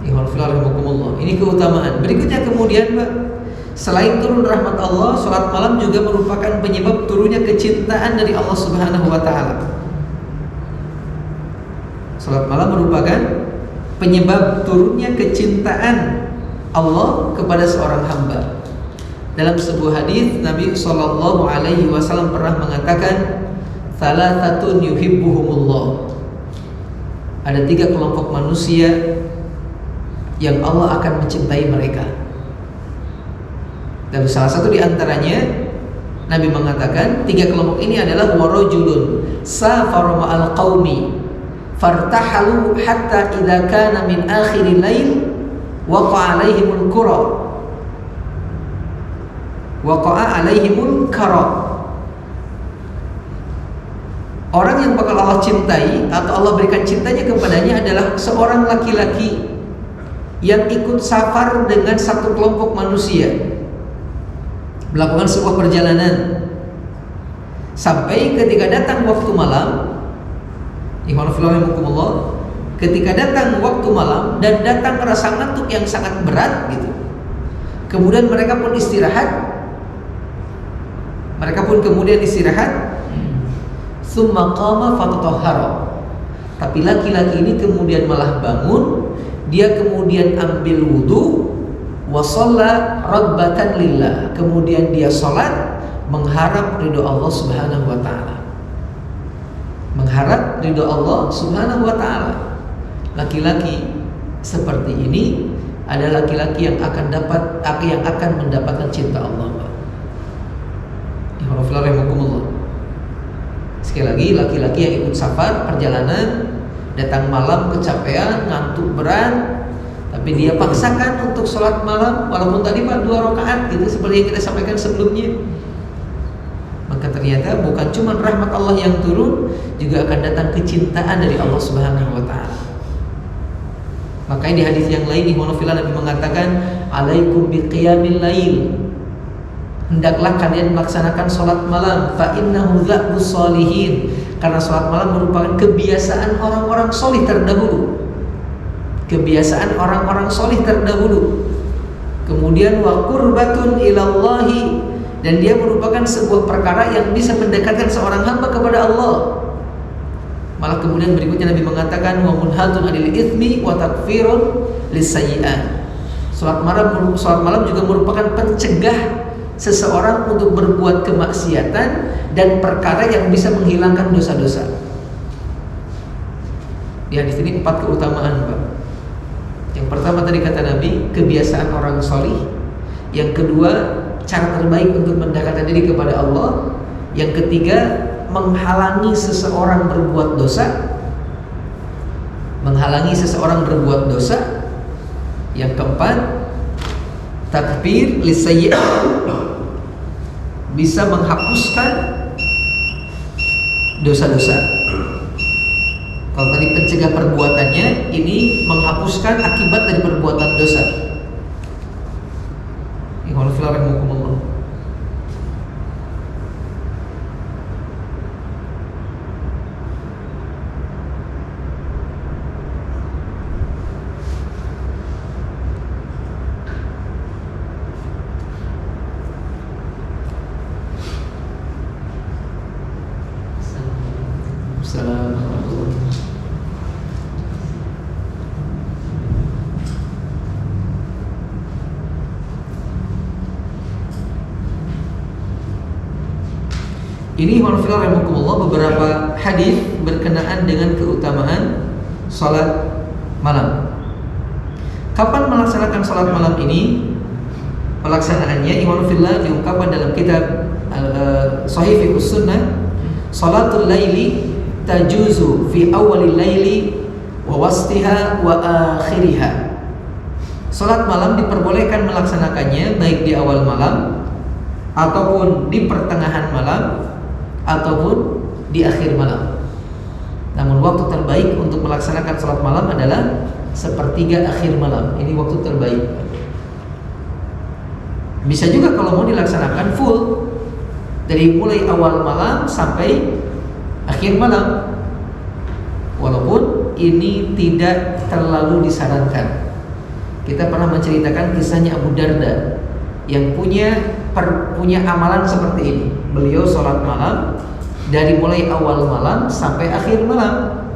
Ini keutamaan. Berikutnya kemudian, Pak, selain turun rahmat Allah, salat malam juga merupakan penyebab turunnya kecintaan dari Allah Subhanahu wa taala. Salat malam merupakan penyebab turunnya kecintaan Allah kepada seorang hamba. Dalam sebuah hadis Nabi sallallahu alaihi wasallam pernah mengatakan, "Thalathatun yuhibbuhumullah." Ada 3 kelompok manusia yang Allah akan mencintai mereka. Dan salah satu di antaranya Nabi mengatakan 3 kelompok ini adalah warajulun safara ma'al qaumi fartahalu hatta idza kana min akhiril lail waqa'a alaihimul qura waqa'a alaihimul kara. Orang yang bakal Allah cintai atau Allah berikan cintanya kepadanya adalah seorang laki-laki yang ikut safar dengan satu kelompok manusia, melakukan sebuah perjalanan sampai ketika datang waktu malam. Ketika datang waktu malam dan datang rasa ngantuk yang sangat berat gitu, kemudian mereka pun kemudian istirahat. Tsumma qama fatatahhara. Tapi laki-laki ini kemudian malah bangun, dia kemudian ambil wudu, wa shalla rabbatan lillah. Kemudian dia salat mengharap ridho Allah Subhanahu wa taala. Mengharap ridho Allah Subhanahu wa taala. Laki-laki seperti ini adalah laki-laki yang akan mendapatkan cinta Allah. Sekali lagi, laki-laki yang ikut safar perjalanan, datang malam kecapean, ngantuk berat, tapi dia paksakan untuk sholat malam, walaupun tadi Pak 2 rakaat gitu seperti yang kita sampaikan sebelumnya. Maka ternyata bukan cuma rahmat Allah yang turun, juga akan datang kecintaan dari Allah Subhanahu wa taala. Makanya di hadis yang lain Nabi mengatakan, "Alaikum biqiyamil lail." Hendaklah kalian melaksanakan sholat malam, fa innahu dza'bus sholihin, karena sholat malam merupakan kebiasaan orang-orang solih terdahulu. Kebiasaan orang-orang solih terdahulu. Kemudian wa qurbatun ilallahi, dan dia merupakan sebuah perkara yang bisa mendekatkan seorang hamba kepada Allah. Malah kemudian berikutnya Nabi mengatakan wa munhatun anil itsmi wa takfirun lisayyi'at. Sholat malam juga merupakan pencegah seseorang untuk berbuat kemaksiatan dan perkara yang bisa menghilangkan dosa-dosa. Di hadis ini 4 keutamaan, Pak. Yang pertama tadi kata Nabi, kebiasaan orang solih. Yang kedua, cara terbaik untuk mendekatkan diri kepada Allah. Yang ketiga, menghalangi seseorang berbuat dosa. Yang keempat, takfir lisayyi'at, bisa menghapuskan dosa-dosa. Kalau tadi pencegah perbuatannya, ini menghapuskan akibat dari perbuatan dosa. Ini beberapa hadis berkenaan dengan keutamaan salat malam. Kapan melaksanakan salat malam ini? Pelaksanaannya ikhwanufillah diungkapkan dalam kitab Sahih Fiqhus Sunnah. Salatul laili tajuzu fi awalil laili wa wastiha wa akhiriha. Salat malam diperbolehkan melaksanakannya baik di awal malam ataupun di pertengahan malam ataupun di akhir malam. Namun waktu terbaik untuk melaksanakan sholat malam adalah sepertiga akhir malam. Ini waktu terbaik. Bisa juga kalau mau dilaksanakan full, dari mulai awal malam sampai akhir malam. Walaupun ini tidak terlalu disarankan. Kita pernah menceritakan kisahnya Abu Darda yang punya amalan seperti ini. Beliau sholat malam dari mulai awal malam sampai akhir malam,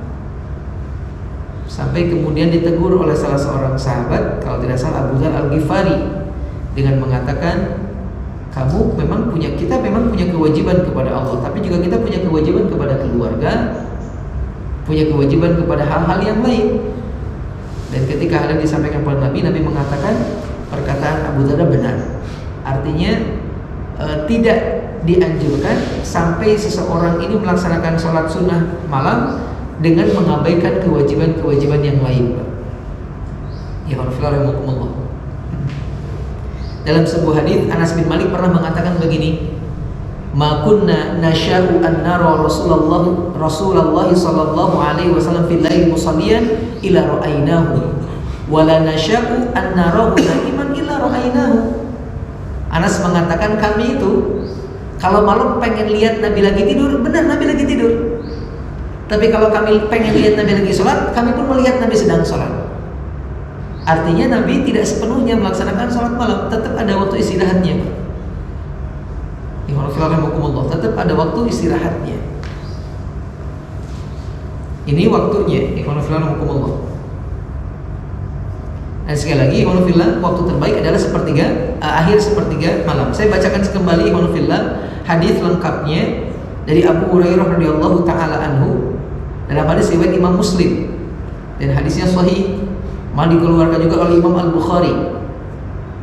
sampai kemudian ditegur oleh salah seorang sahabat, kalau tidak salah Abu Dzar Al-Ghifari, dengan mengatakan, kita memang punya kewajiban kepada Allah, tapi juga kita punya kewajiban kepada keluarga, punya kewajiban kepada hal-hal yang lain. Dan ketika hal yang disampaikan kepada Nabi mengatakan perkataan Abu Darda benar. Artinya tidak dianjurkan sampai seseorang ini melaksanakan sholat sunnah malam dengan mengabaikan kewajiban-kewajiban yang lain. Ya Allah. Dalam sebuah hadis Anas bin Malik pernah mengatakan begini, "Ma kunna nasya'u an nara Rasulullah sallallahu alaihi wasallam fil lail musalliyan ila ra'ainahu wa la nasya'u an narahu na'iman ila ra'ainahu." Anas mengatakan, kami itu kalau malam pengen lihat Nabi lagi tidur, benar Nabi lagi tidur. Tapi kalau kami pengen lihat Nabi lagi sholat, kami pun melihat Nabi sedang sholat. Artinya Nabi tidak sepenuhnya melaksanakan sholat malam, tetap ada waktu istirahatnya. Tetap ada waktu istirahatnya. Ini waktunya. Dan sekali lagi, waktu terbaik adalah akhir sepertiga malam. Saya bacakan kembali hadis lengkapnya dari Abu Hurairah radhiyallahu taala anhu dalam hadis riwayat Imam Muslim, dan hadisnya sahih, malah dikeluarkan juga oleh Imam Al-Bukhari.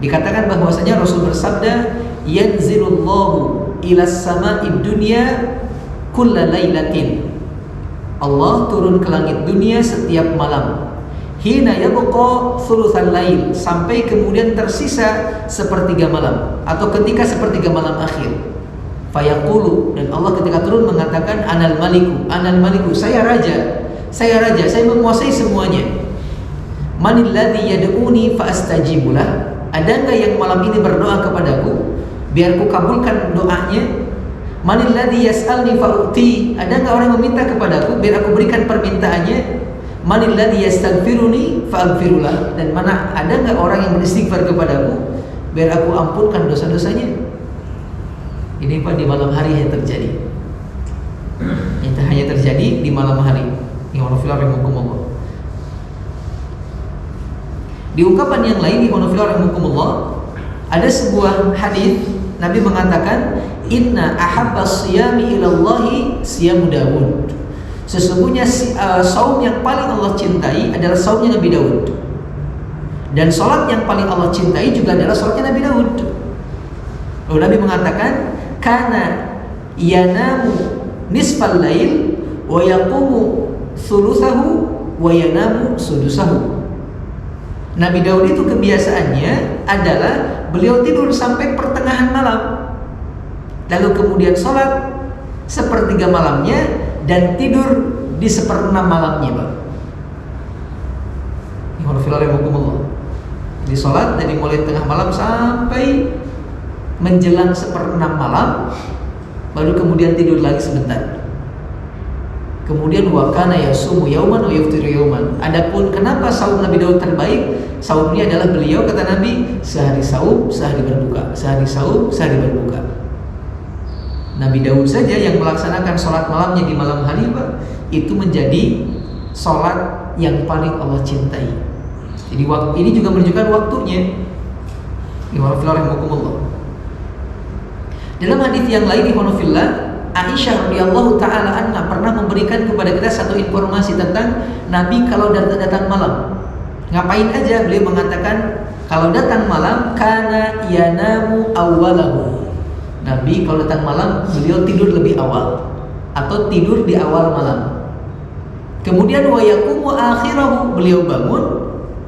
Dikatakan bahwasanya Rasul bersabda, "Yanzilullahu ila sama'id dunya kulla lailatin." Allah turun ke langit dunia setiap malam. Hina yabqa thulutsal lail, sampai kemudian tersisa sepertiga malam atau ketika sepertiga malam akhir. Fayaqulu, dan Allah ketika turun mengatakan, "Anal maliku, saya raja, saya menguasai semuanya. Manil ladzi yad'uni fa astajibulah." Ada enggak yang malam ini berdoa kepadaku biar ku kabulkan doanya? Manil ladzi yas'alni fa u'ti. Ada enggak orang yang meminta kepadaku biar aku berikan permintaannya? Manil ladzi yastaghfiruni fa aghfirullah. Dan mana ada enggak orang yang beristighfar kepadaku biar aku ampunkan dosa-dosanya? Ini Pak di malam hari yang terjadi. Itu hanya terjadi di malam hari. Di ungkapan yang lain ada sebuah hadis Nabi mengatakan, "Inna ahabbas siyami ilallahi siyamu Daud." Sesungguhnya saum yang paling Allah cintai adalah saumnya Nabi Daud. Dan salat yang paling Allah cintai juga adalah salatnya Nabi Daud. Lalu Nabi mengatakan, "Kana yanamu nisfal lail wa yaqumu thulutsahu wa yanamu sudusahu." Nabi Daud itu kebiasaannya adalah beliau tidur sampai pertengahan malam, lalu kemudian sholat sepertiga malamnya dan tidur di seperenam malamnya, Pak. Jadi sholat dari mulai tengah malam sampai menjelang seperenam malam, baru kemudian tidur lagi sebentar. Kemudian wakana yasumu yauman wa yuftiru yauman. Adapun kenapa saum Nabi Daud terbaik? Saumnya adalah beliau, kata Nabi, sehari saum, sehari berbuka. Sehari saum, sehari berbuka. Nabi Daud saja yang melaksanakan sholat malamnya di malam hari, Pak, itu menjadi sholat yang paling Allah cintai. Jadi waktu ini juga menunjukkan waktunya. Dalam hadis yang lain, Aisyah radhiyallahu taala anha pernah memberikan kepada kita satu informasi tentang Nabi kalau datang malam. Ngapain aja? Beliau mengatakan kalau datang malam kana yanamu awwalahu. Nabi kalau datang malam beliau tidur lebih awal atau tidur di awal malam. Kemudian wa yaqumu akhirahu, beliau bangun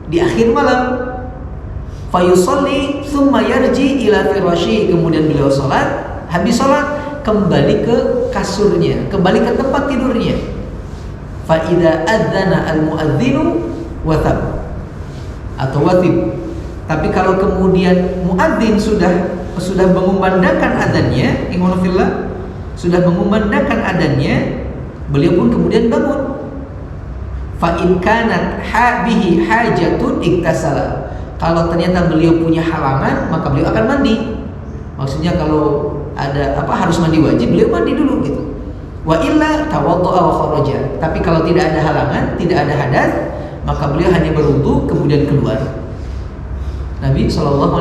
di akhir malam. Fayusalli tsumma yarji ila firasyi, kemudian beliau salat, habis salat kembali ke kasurnya, kembali ke tempat tidurnya. fa idza adzana al muadzinu wathab atau watib. Tapi kalau kemudian muadzin sudah mengumandangkan adzannya, ikhwanullah, sudah mengumandangkan adzannya, beliau pun kemudian bangun. Fa in kanat bihi hajatun iktasala. Kalau ternyata beliau punya halangan, maka beliau akan mandi. Maksudnya kalau ada harus mandi wajib, beliau mandi dulu gitu. Wa illa tawaddo'a wa kharaja. Tapi kalau tidak ada halangan, tidak ada hadas, maka beliau hanya berwudu kemudian keluar. Nabi SAW.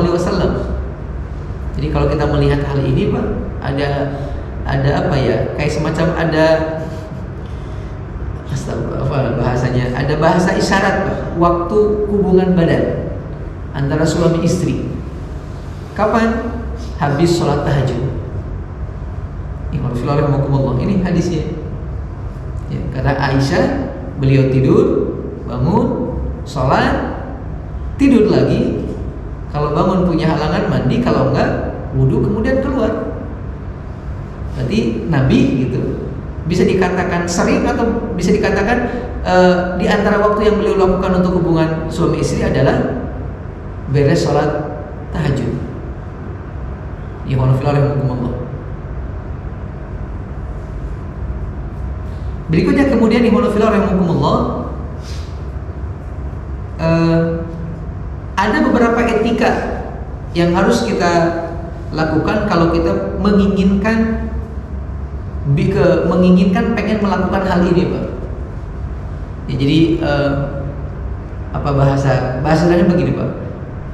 Jadi kalau kita melihat hal ini, Pak, ada apa ya? Kayak semacam ada bahasanya? Ada bahasa isyarat, Pak. Waktu hubungan badan antara suami istri. Kapan? Habis sholat tahajud. Ini hadisnya. Ya, kata Aisyah, beliau tidur, bangun, sholat, tidur lagi. Kalau bangun punya halangan mandi, kalau enggak wudu kemudian keluar. Berarti Nabi gitu. Bisa dikatakan sering atau bisa dikatakan di antara waktu yang beliau lakukan untuk hubungan suami istri adalah beres sholat tahajud. Ikhwanullah. Berikutnya kemudian ikhwanullah, ada beberapa etika yang harus kita lakukan kalau kita menginginkan pengen melakukan hal ini, Pak. Ya, jadi bahasanya begini, Pak.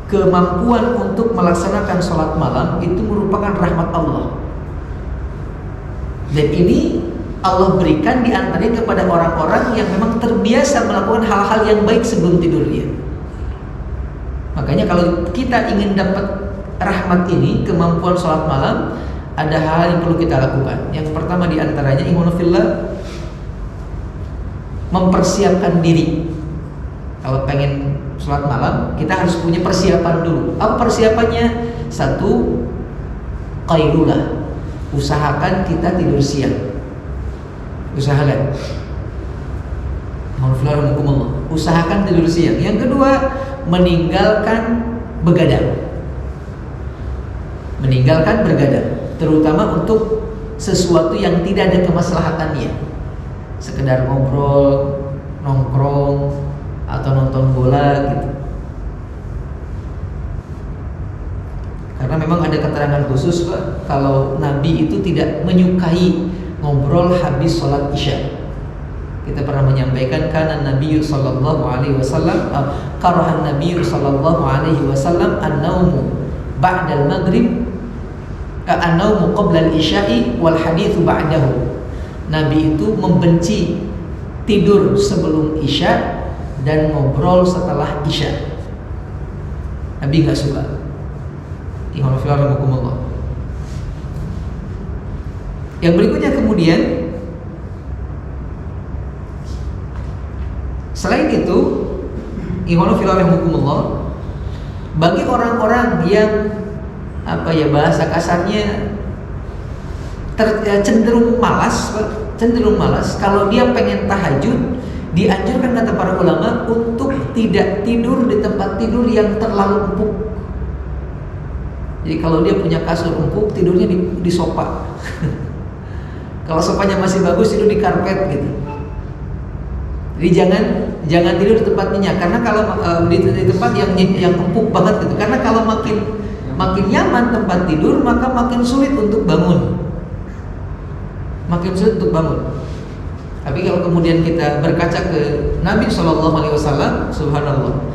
Kemampuan untuk melaksanakan sholat malam itu merupakan rahmat Allah. Dan ini Allah berikan diantaranya kepada orang-orang yang memang terbiasa melakukan hal-hal yang baik sebelum tidurnya. Makanya kalau kita ingin dapat rahmat ini, kemampuan sholat malam, ada hal yang perlu kita lakukan. Yang pertama diantaranya, ikhwanullah, mempersiapkan diri. Kalau pengen sholat malam, kita harus punya persiapan dulu. Apa persiapannya? Satu, qailulah. Usahakan kita tidur siang. Usahakan. Usahakan tidur siang. Yang kedua, meninggalkan begadang. Meninggalkan bergadang, terutama untuk sesuatu yang tidak ada kemaslahatannya. Sekedar ngobrol, nongkrong, atau nonton bola gitu. Karena memang ada keterangan khusus, Pak, kalau Nabi itu tidak menyukai ngobrol habis sholat isya. Kita pernah menyampaikan kana Nabi sallallahu alaihi wasallam karahan Nabi sallallahu alaihi wasallam an-naumu ba'dal maghrib an-naumu qabla al-isya'i wal haditsu ba'dahu. Nabi itu membenci tidur sebelum isya dan ngobrol setelah isya. Nabi enggak suka. Yang berikutnya kemudian, selain itu, bagi orang-orang yang bahasa kasarnya cenderung malas, kalau dia pengen tahajud, dianjurkan kata para ulama untuk tidak tidur di tempat tidur yang terlalu empuk. Jadi kalau dia punya kasur empuk, tidurnya di sofa. Kalau sofanya masih bagus, tidur di karpet gitu. Jadi jangan tidur di tempat minyak, karena kalau di tempat yang empuk banget gitu. Karena kalau makin nyaman tempat tidur, maka makin sulit untuk bangun. Tapi kalau kemudian kita berkaca ke Nabi SAW, subhanallah,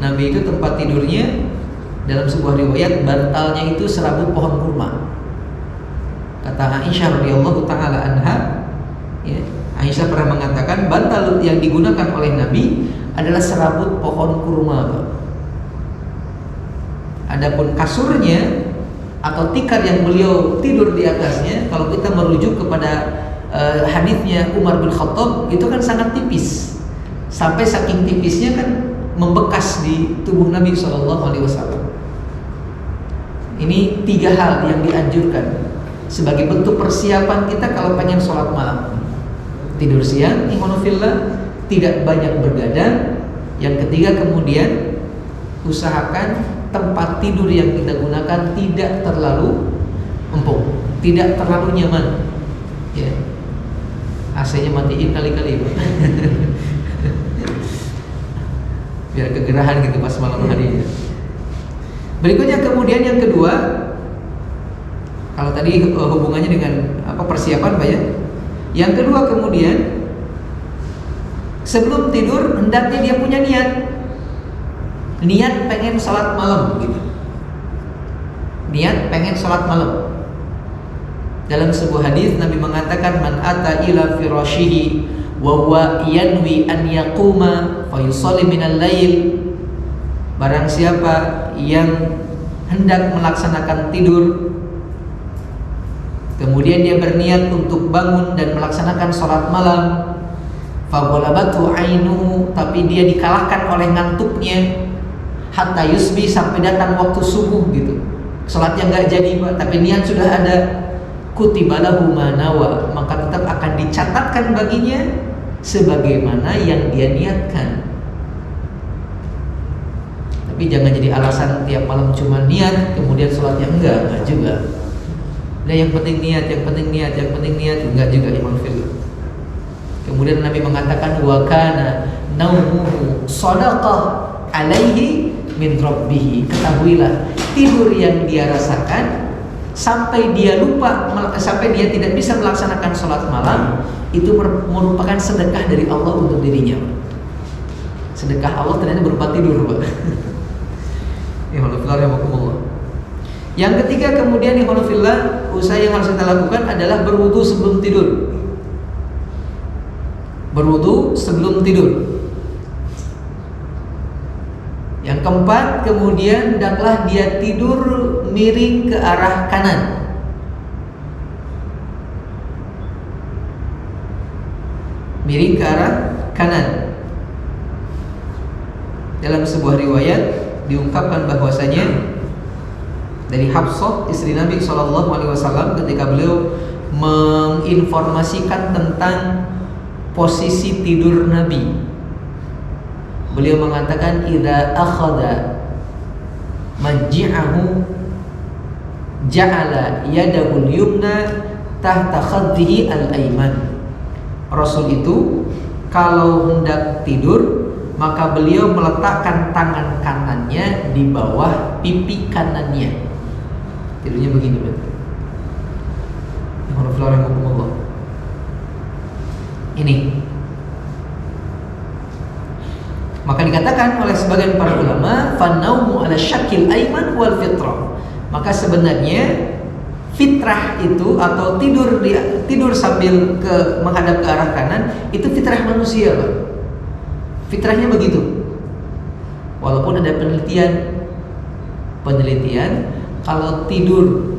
Nabi itu tempat tidurnya dalam sebuah riwayat bantalnya itu serabut pohon kurma. Kata Aisyah radhiyallahu taala anha, ya, Aisyah pernah mengatakan bantal yang digunakan oleh Nabi adalah serabut pohon kurma. Adapun kasurnya atau tikar yang beliau tidur di atasnya, kalau kita merujuk kepada hadisnya Umar bin Khattab, itu kan sangat tipis, sampai saking tipisnya kan membekas di tubuh Nabi SAW. Ini 3 hal yang dianjurkan sebagai bentuk persiapan kita kalau pengen sholat malam. tidur siang, ikhwanufillah, tidak banyak bergadang. Yang ketiga kemudian usahakan tempat tidur yang kita gunakan tidak terlalu empuk, tidak terlalu nyaman. Ya. AC-nya matiin kali-kali, Pak. Biar kegerahan gitu pas malam hari. Berikutnya kemudian yang kedua, kalau tadi hubungannya dengan persiapan, Pak ya. Yang kedua kemudian sebelum tidur hendaknya dia punya niat pengen sholat malam gitu. Niat pengen sholat malam. Dalam sebuah hadis Nabi mengatakan, man ata ila firashihi wa huwa yanwi an yaquma fa yusalli minal lail. Barang siapa yang hendak melaksanakan tidur, kemudian dia berniat untuk bangun dan melaksanakan sholat malam, fa ghalabatu ainuhu, tapi dia dikalahkan oleh ngantuknya, hatta yusbi, sampai datang waktu subuh gitu. Sholatnya nggak jadi, Pak, tapi niat sudah ada. Kutibalahu manawa, maka tetap akan dicatatkan baginya sebagaimana yang dia niatkan. Tapi jangan jadi alasan tiap malam cuma niat kemudian sholatnya enggak juga. Nah, yang penting niat, yang penting niat, yang penting niat, enggak juga, iman fillah. Kemudian Nabi mengatakan wa kana naumuhu shadaqah alaihi min rabbih. Ketahuilah, tidur yang dia rasakan sampai dia lupa, sampai dia tidak bisa melaksanakan sholat malam, itu merupakan sedekah dari Allah untuk dirinya. Sedekah Allah ternyata berupa tidur, Pak. Yang ketiga kemudian, ikhwanullah, usaha yang harus kita lakukan adalah berwudu sebelum tidur. Berwudu sebelum tidur. Yang keempat kemudian, hendaklah dia tidur miring ke arah kanan. Miring ke arah kanan. Dalam sebuah riwayat diungkapkan bahwasanya dari Hafsah istri Nabi SAW, ketika beliau menginformasikan tentang posisi tidur Nabi, beliau mengatakan, idza akhadha maj'ahu ja'ala yadahu al-yumna tahta khaddihi al-ayman. Rasul itu kalau hendak tidur, maka beliau meletakkan tangan kanannya di bawah pipi kanannya. Tidurnya begini, betul. Ini. Maka dikatakan oleh sebagian para ulama, fanaumu ala syakil aiman wal fitrah. Maka sebenarnya fitrah itu, atau tidur sambil menghadap ke arah kanan, itu fitrah manusia, Pak. Fitrahnya begitu. Walaupun ada penelitian kalau tidur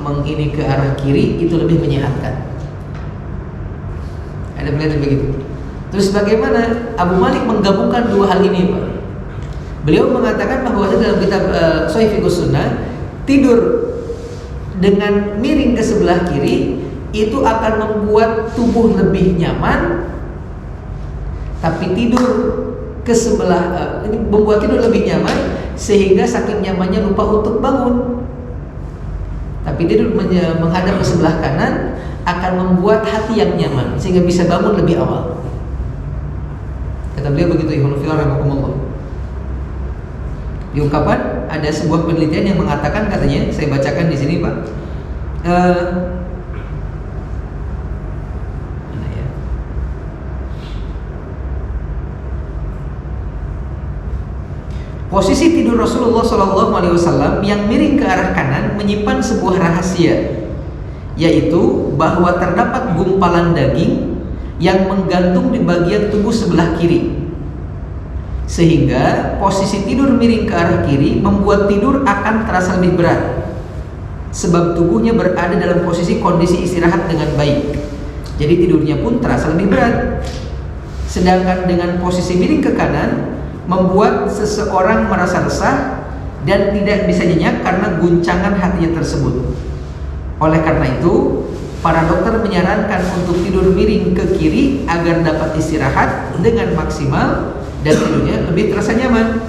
mengini ke arah kiri itu lebih menyehatkan. Ada penelitian begitu. Terus bagaimana Abu Malik menggabungkan dua hal ini, Pak? Beliau mengatakan bahwa dalam kitab Shahih Fiqhus Sunnah, tidur dengan miring ke sebelah kiri itu akan membuat tubuh lebih nyaman, tapi tidur ke sebelah ini membuat tidur lebih nyaman sehingga saking nyamannya lupa untuk bangun. Tapi tidur menghadap ke sebelah kanan akan membuat hati yang nyaman sehingga bisa bangun lebih awal. Kata beliau begitu, ikhwanullah. Diungkapkan ada sebuah penelitian yang mengatakan, katanya, saya bacakan di sini, Pak. Mana ya? Posisi tidur Rasulullah SAW yang miring ke arah kanan menyimpan sebuah rahasia, yaitu bahwa terdapat gumpalan daging yang menggantung di bagian tubuh sebelah kiri, sehingga posisi tidur miring ke arah kiri membuat tidur akan terasa lebih berat, sebab tubuhnya berada dalam posisi kondisi istirahat dengan baik. Jadi tidurnya pun terasa lebih berat. Sedangkan dengan posisi miring ke kanan membuat seseorang merasa resah dan tidak bisa nyenyak karena guncangan hatinya tersebut. Oleh karena itu, para dokter menyarankan untuk tidur miring ke kiri agar dapat istirahat dengan maksimal dan tidurnya lebih terasa nyaman.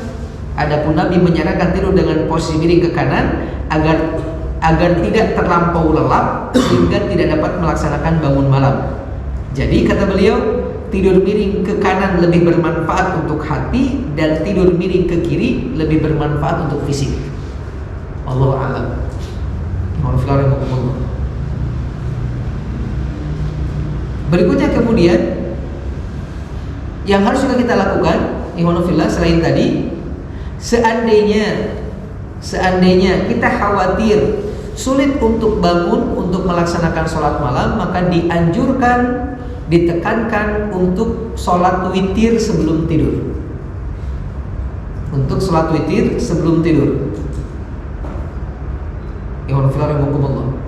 Adapun Nabi menyarankan tidur dengan posisi miring ke kanan agar tidak terlampau lelap sehingga tidak dapat melaksanakan bangun malam. Jadi kata beliau, tidur miring ke kanan lebih bermanfaat untuk hati dan tidur miring ke kiri lebih bermanfaat untuk fisik. Allahu a'lam. Berikutnya kemudian yang harus juga kita lakukan, ikhwanullah, selain tadi, seandainya kita khawatir sulit untuk bangun untuk melaksanakan sholat malam, maka dianjurkan, ditekankan untuk sholat witir sebelum tidur. Untuk sholat witir sebelum tidur. Ikhwanullah.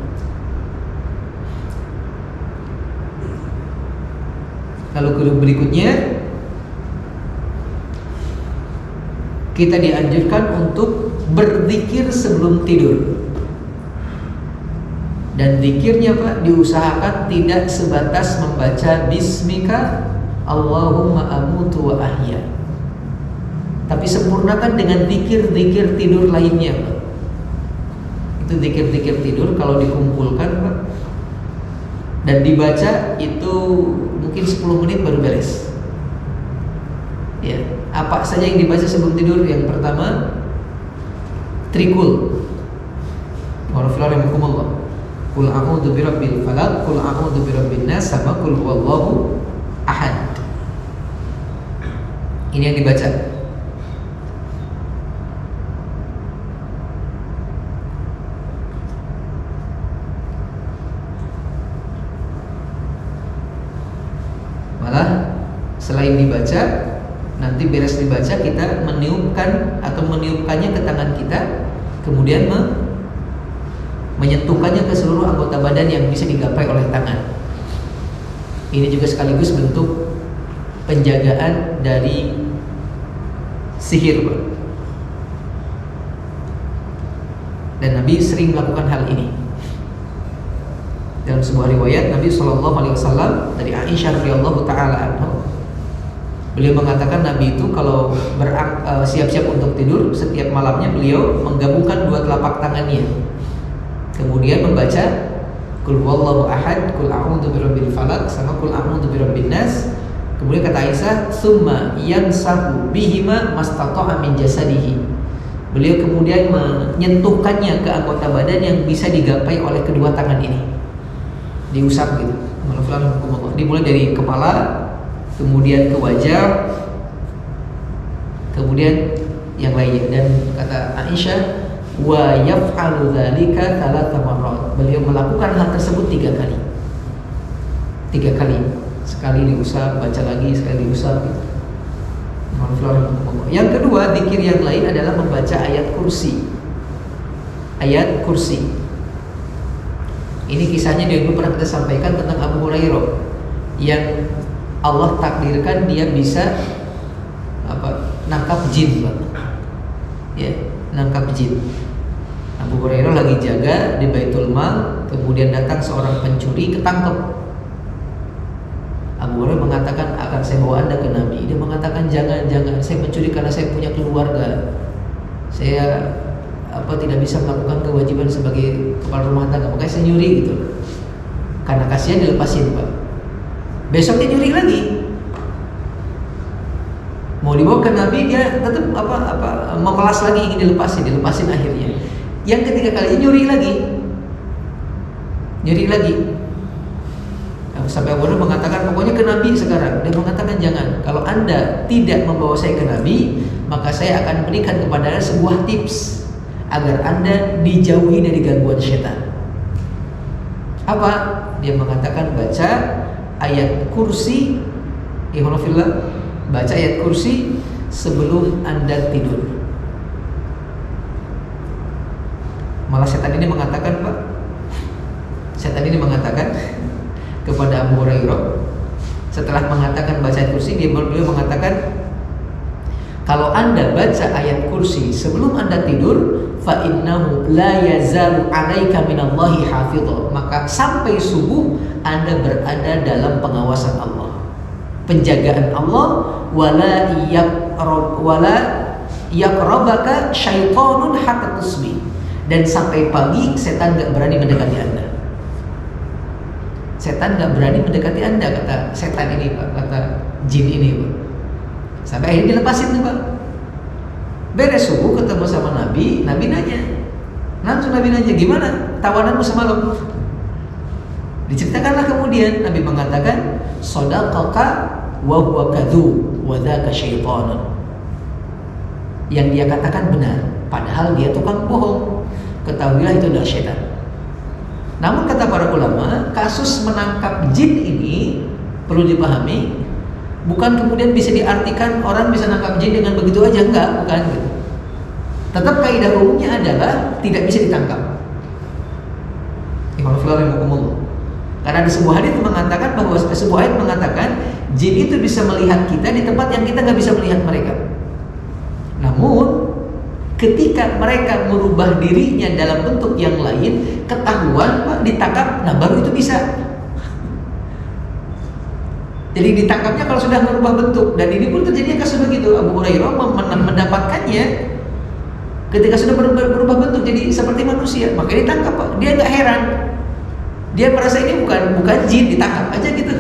Lalu berikutnya kita dianjurkan untuk berzikir sebelum tidur. Dan zikirnya Pak diusahakan tidak sebatas membaca bismika Allahumma amutu wa ahya, tapi sempurnakan dengan zikir-zikir tidur lainnya Pak. Itu zikir-zikir tidur kalau dikumpulkan Pak dan dibaca itu mungkin 10 menit baru beres. Ya, apa saja yang dibaca sebelum tidur? Yang pertama trikul. Warahmatullahi Qul a'udzu birabbil falaq, qul a'udzu birabbin nas, sama qul huwallahu ahad. Ini yang dibaca. Malah selain dibaca, nanti beres dibaca kita meniupkan atau meniupkannya ke tangan kita, kemudian menyentuhkannya ke seluruh anggota badan yang bisa digapai oleh tangan. Ini juga sekaligus bentuk penjagaan dari sihir, Pak. Dan Nabi sering melakukan hal ini. Dalam sebuah riwayat Nabi SAW dari Aisyah radhiyallahu taala anha, beliau mengatakan Nabi itu kalau siap-siap untuk tidur, setiap malamnya beliau menggabungkan dua telapak tangannya, kemudian membaca Qul huwallahu ahad, Qul a'udzu birabbil falaq, sama Qul a'udzu birabbin nas. Kemudian kata Aisyah, "Tsumma yansahu bihima mastata'a min jasadihi." Beliau kemudian menyentuhkannya ke anggota badan yang bisa digapai oleh kedua tangan ini. Diusap gitu. Dimulai dari kepala, kemudian ke wajah, kemudian yang lainnya. Dan kata Aisyah, wa yaf'alu dzalika thalatha marrat. Beliau melakukan hal tersebut 3 kali. 3 kali. Sekali diusap, baca lagi, sekali diusap gitu. Yang kedua, zikir yang lain adalah membaca ayat kursi. Ayat kursi. Ini kisahnya dulu pernah kita sampaikan tentang Abu Hurairah yang Allah takdirkan dia bisa nangkap jin, Pak. Ya, nangkap jin. Abu Hurairah lagi jaga di Baitul Mal, kemudian datang seorang pencuri, ketangkep. Abu Hurairah mengatakan, akan saya bawa Anda ke Nabi. Dia mengatakan, jangan, saya mencuri karena saya punya keluarga. Saya tidak bisa melakukan kewajiban sebagai kepala rumah tangga, makanya saya nyuri gitu. Karena kasihan dilepasin, Pak. Besoknya nyuri lagi. Mau dibawa ke Nabi, dia tetap memelas lagi, ingin dilepasin akhirnya. Yang ketiga kali nyuri lagi. Sampai Abu Hurairah mengatakan, pokoknya ke Nabi sekarang. Dia mengatakan, jangan. Kalau Anda tidak membawa saya ke Nabi, maka saya akan berikan kepada Anda sebuah tips agar Anda dijauhi dari gangguan setan. Apa? Dia mengatakan, baca ayat kursi, ikhwanullah, baca ayat kursi sebelum Anda tidur. Malah setan ini mengatakan, Pak, kepada Abu Hurairah, setelah mengatakan baca ayat kursi, beliau mengatakan, kalau Anda baca ayat kursi sebelum Anda tidur, fa innahu la yazalu 'alaika minallahi hafidh. Maka sampai subuh Anda berada dalam pengawasan Allah, penjagaan Allah. Wala yaqrabaka syaitanun hatta tusbih. Dan sampai pagi setan gak berani mendekati Anda. Setan gak berani mendekati Anda, kata setan ini Pak, kata jin ini Pak. Sampai akhirnya dilepasin nih Pak. Beres subuh ketemu sama Nabi, Nabi nanya. Langsung Nabi nanya, gimana tawananmu semalam? Diceritakanlah kemudian, Nabi mengatakan, shadaqaka wa huwa kadzub wa dzaka syaitanun. Yang dia katakan benar, padahal dia tukang bohong. Ketahuilah itu adalah syaitan. Namun kata para ulama, kasus menangkap jin ini perlu dipahami, bukan kemudian bisa diartikan orang bisa nangkap jin dengan begitu aja, enggak, bukan gitu. Tetap kaidah umumnya adalah tidak bisa ditangkap. Karena ada sebuah hadits mengatakan bahwa sebuah ayat mengatakan jin itu bisa melihat kita di tempat yang kita nggak bisa melihat mereka. Namun ketika mereka merubah dirinya dalam bentuk yang lain, ketahuan Pak, ditangkap, nah baru itu bisa. Jadi ditangkapnya kalau sudah merubah bentuk. Dan ini pun terjadi kasus begitu. Abu Hurairah mendapatkannya ketika sudah berubah bentuk jadi seperti manusia, maka ditangkap Pak. Dia nggak heran, dia merasa ini bukan jin, ditangkap aja gitu.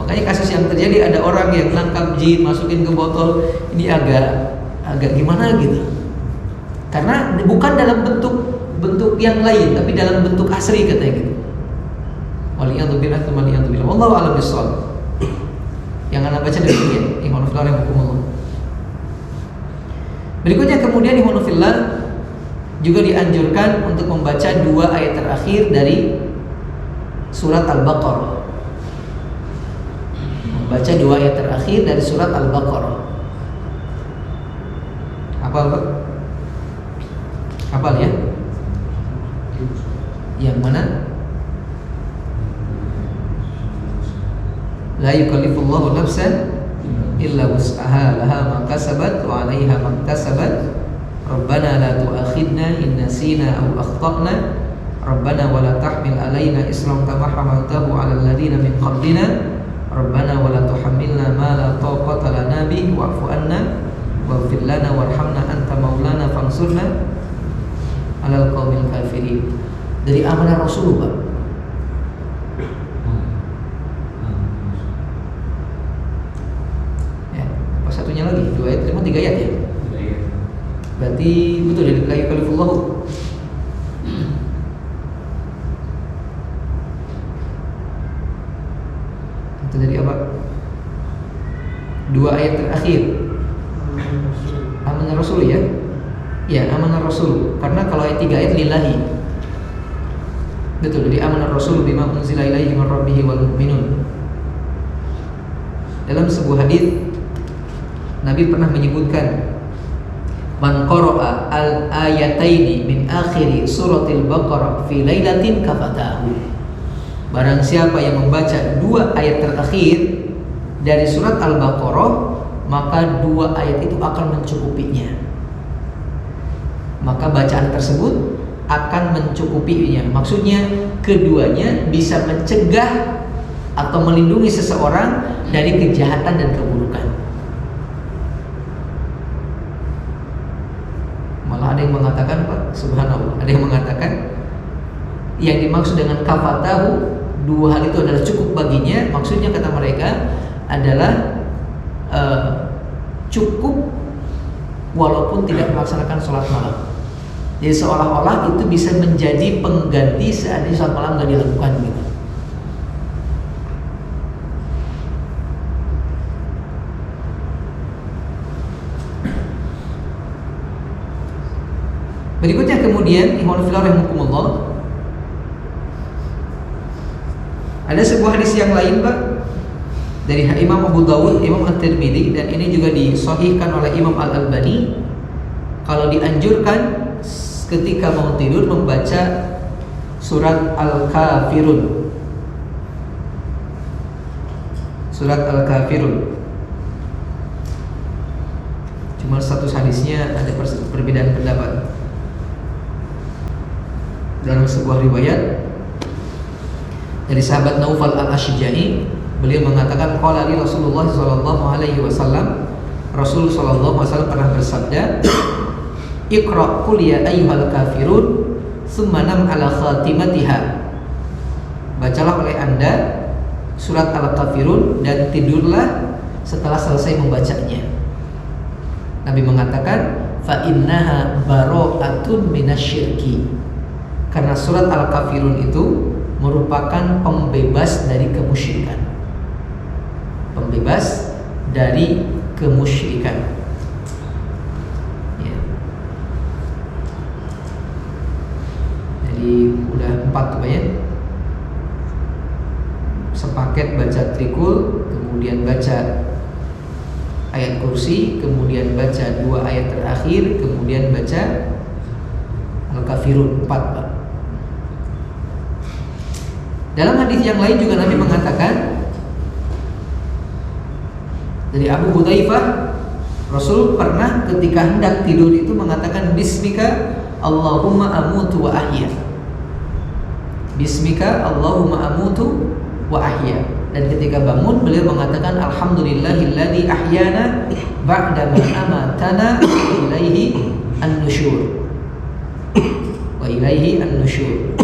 Makanya kasus yang terjadi, ada orang yang nangkap jin, masukin ke botol, ini agak gimana gitu. Karena bukan dalam bentuk yang lain, tapi dalam bentuk asri katanya gitu. Waliyadzubillah. Wallahu a'lam bishawab. Yang Anda baca demikian, ikhwanullah rahimakumullah. Berikutnya kemudian ikhwanullah juga dianjurkan untuk membaca 2 ayat terakhir dari surat Al-Baqarah. Membaca 2 ayat terakhir dari surat Al-Baqarah. Hafal ya? Yang mana? La yukallifullahu nafsan illa wus'aha, laha ma kasabat wa 'alaiha ma iktasabat. Rabbana la tu'akhidna in nasina aw akhtana. Rabbana wa la tahmil 'alaina isran kama hamaltahu 'alal ladzina min qablina. Rabbana wa la tuhammilna ma la taqata lana bihi wa'fu 'anna waghfir lana warhamna anta maulana fansurna 'alal qaumil kafirin. Dari amanah Rasul Pak. Ya, apa satunya lagi? 2 ayat, 3 ayat ya? Berarti betul dari la yukallifullahu. Itu dari apa? 2 ayat terakhir. Amanah Rasul ya? Ya, amanah Rasul. Karena kalau ayat 3 ayat lillahi. Betul, dari amanah Rasul bima unzila ilaihi min rabbih wal mu'minun. Dalam sebuah hadis Nabi pernah menyebutkan, man qara'a al-ayataini min akhiri suratil Baqarah fi lailatin kafatahu. Barang siapa yang membaca 2 ayat terakhir dari surat Al-Baqarah, maka 2 ayat itu akan mencukupinya. Maka bacaan tersebut akan mencukupinya. Maksudnya keduanya bisa mencegah atau melindungi seseorang dari kejahatan dan keburukan. Malah ada yang mengatakan Pak, subhanallah, ada yang mengatakan yang dimaksud dengan kafatahu, 2 hal itu adalah cukup baginya. Maksudnya kata mereka adalah cukup walaupun tidak melaksanakan sholat malam. Jadi seolah-olah itu bisa menjadi pengganti seandainya sholat malam nggak dilakukan gitu. Berikutnya kemudian ikhwan fillah rahimakumullah, ada sebuah hadis yang lain Pak dari Imam Abu Dawud, Imam At-Tirmidzi, dan ini juga disahihkan oleh Imam Al-Albani. Kalau dianjurkan ketika mau tidur membaca surat Al-Kafirun. Surat Al-Kafirun. Cuma status hadisnya ada perbedaan pendapat. Dalam sebuah riwayat dari sahabat Naufal al-Ashja'i, beliau mengatakan qala li Rasulullah sallallahu alaihi wasallam, Rasul sallallahu alaihi wasallam pernah bersabda, Iqra qul ya ayyuhal kafirun tsumma nam ala khatimatiha. Bacalah oleh Anda surat Al-Kafirun dan tidurlah setelah selesai membacanya. Nabi mengatakan fa innaha bara'atun minasyirki. Karena surat Al-Kafirun itu merupakan pembebas dari kemusyrikan. Pembebas dari kemusyrikan. Ya. Jadi udah 4 tuh ya. Sepaket baca trikul, kemudian baca ayat kursi, kemudian baca 2 ayat terakhir, kemudian baca Al-Kafirun 4. Dalam hadis yang lain juga Nabi mengatakan dari Abu Hudzaifah, Rasul pernah ketika hendak tidur itu mengatakan Bismika Allahumma amutu wa ahya. Bismika Allahumma amutu wa ahya. Dan ketika bangun beliau mengatakan alhamdulillahilladzi ahyana ba'da ma amatana wa ilaihi an-nusyur. Wa ilaihi an-nusyur.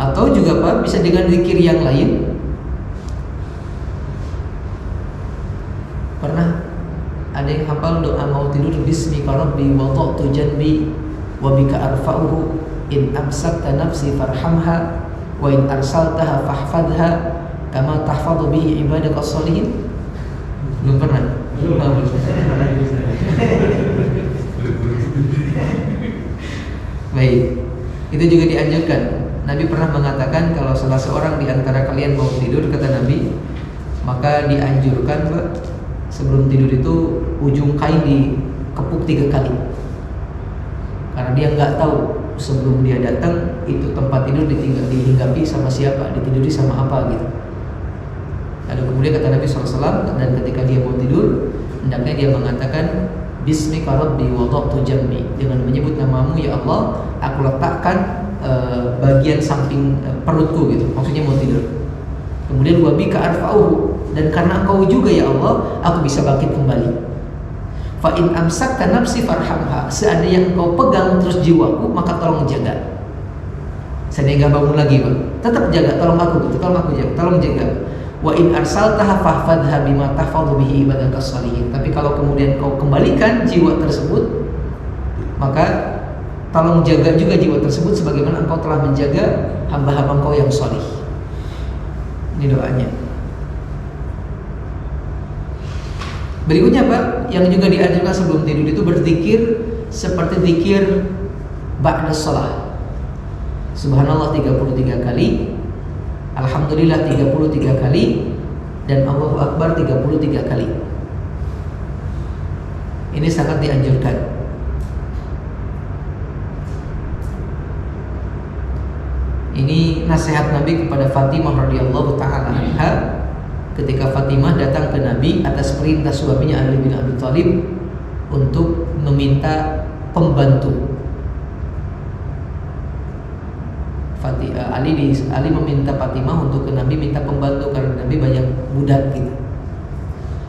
Atau juga Pak bisa dengan zikir yang lain. Pernah ada yang hafal doa mau tidur bismika rabbi wada'tu janbi wa bika arfa'uhu in amsakta nafsi farhamha wa in arsaltaha fahfadha kama tahfadhu bihi ibadaka sholihin. Belum pernah? Baik, itu juga dianjurkan. Nabi pernah mengatakan kalau salah seorang di antara kalian mau tidur, kata Nabi, maka dianjurkan Pak, sebelum tidur itu ujung kain dikepuk 3 kali. Karena dia nggak tahu sebelum dia datang itu tempat tidur dihinggapi sama siapa, ditiduri sama apa gitu. Lalu kemudian kata Nabi SAW, dan ketika dia mau tidur, hendaknya dia mengatakan Bismika Rabbi wada'tu jambi, dengan menyebut namamu ya Allah, aku letakkan bagian samping perutku gitu, maksudnya mau tidur. Kemudian wabika arfa'uhu, dan karena engkau juga ya Allah aku bisa bangkit kembali. Fa in amsakta nafsi farhamha, seandainya engkau pegang terus jiwaku maka tolong jaga. Seandainya enggak bangun lagi Pak, tetap jaga, tolong aku gitu, tolong jaga. Wa in arsaltaha fahfadha bima tahfadhu bihi ibadaka sholihin. Tapi kalau kemudian kau kembalikan jiwa tersebut, maka tolong jaga juga jiwa tersebut sebagaimana engkau telah menjaga hamba-hamba engkau yang sholih. Ini doanya. Berikutnya Pak, yang juga diajarkan sebelum tidur itu berzikir seperti zikir ba'da shalah. Subhanallah 33 kali, Alhamdulillah 33 kali, dan Allahu Akbar 33 kali. Ini sangat dianjurkan. Ini nasihat Nabi kepada Fatimah radhiyallahu taala anha ketika Fatimah datang ke Nabi atas perintah suaminya Ali bin Abi Thalib untuk meminta pembantu. Ali meminta Fatimah untuk ke Nabi minta pembantu karena Nabi banyak budak gitu.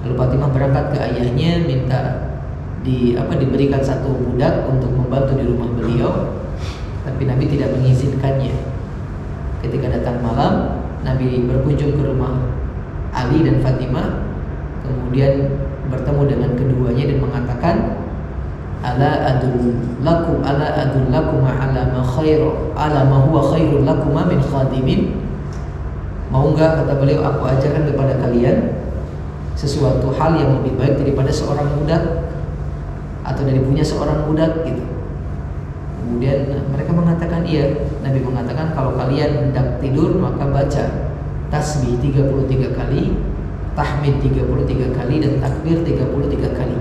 Lalu Fatimah berangkat ke ayahnya minta diberikan 1 budak untuk membantu di rumah beliau, tapi Nabi tidak mengizinkannya. Ketika datang malam, Nabi berkunjung ke rumah Ali dan Fatimah, kemudian bertemu dengan keduanya dan mengatakan, ala adullakum ala ma huwa khairul lakum min khadimin. Mau enggak, kata beliau, aku ajarkan kepada kalian sesuatu hal yang lebih baik daripada seorang budak atau dari punya seorang budak gitu. Kemudian mereka mengatakan iya. Nabi mengatakan kalau kalian hendak tidur maka baca tasbih 33 kali, tahmid 33 kali, dan takbir 33 kali.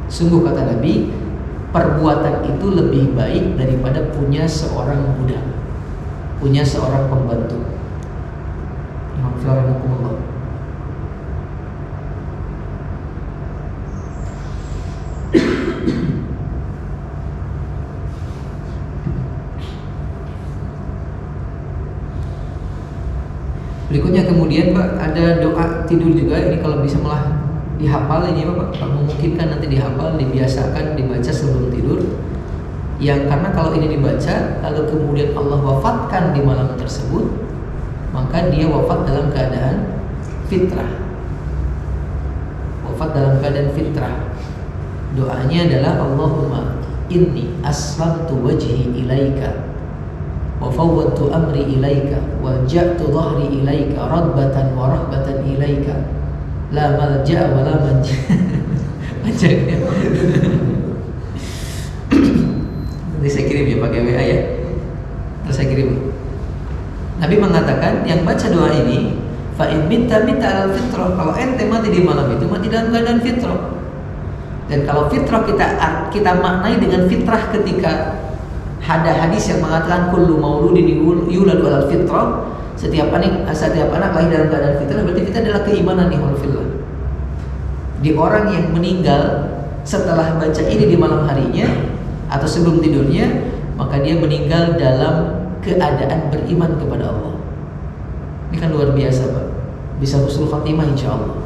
Sungguh kata Nabi, perbuatan itu lebih baik daripada punya seorang budak, punya seorang pembantu. Alhamdulillah. Berikutnya kemudian Pak, ada doa tidur juga. Ini kalau bisa malah dihafal ini Pak, kalau memungkinkan nanti dihafal, dibiasakan dibaca sebelum tidur. Yang karena kalau ini dibaca lalu kemudian Allah wafatkan di malam tersebut, maka dia wafat dalam keadaan fitrah. Wafat dalam keadaan fitrah. Doanya adalah Allahumma inni aslamtu wajhi ilaika wa fawwadtu amri ilaika wa ja'tu dhahri ilaika radbatan wa rahbatan ilaika la malja'a wa la manja. Nanti saya kirim ya pakai WA ya. Terus saya kirim. Nabi mengatakan yang baca doa ini fa in minta alal fitrah, kalau ente mati di malam itu mati dalam keadaan fitrah. Dan kalau fitrah kita maknai dengan fitrah ketika ada hadis yang mengatakan kullu mauludin yuladu alal fitrah, setiap anak lahir dalam keadaan fitrah, berarti kita adalah keimanan nih fillah. Di orang yang meninggal setelah baca ini di malam harinya atau sebelum tidurnya, maka dia meninggal dalam keadaan beriman kepada Allah. Ini kan luar biasa Pak, bisa husnul khatimah insyaallah.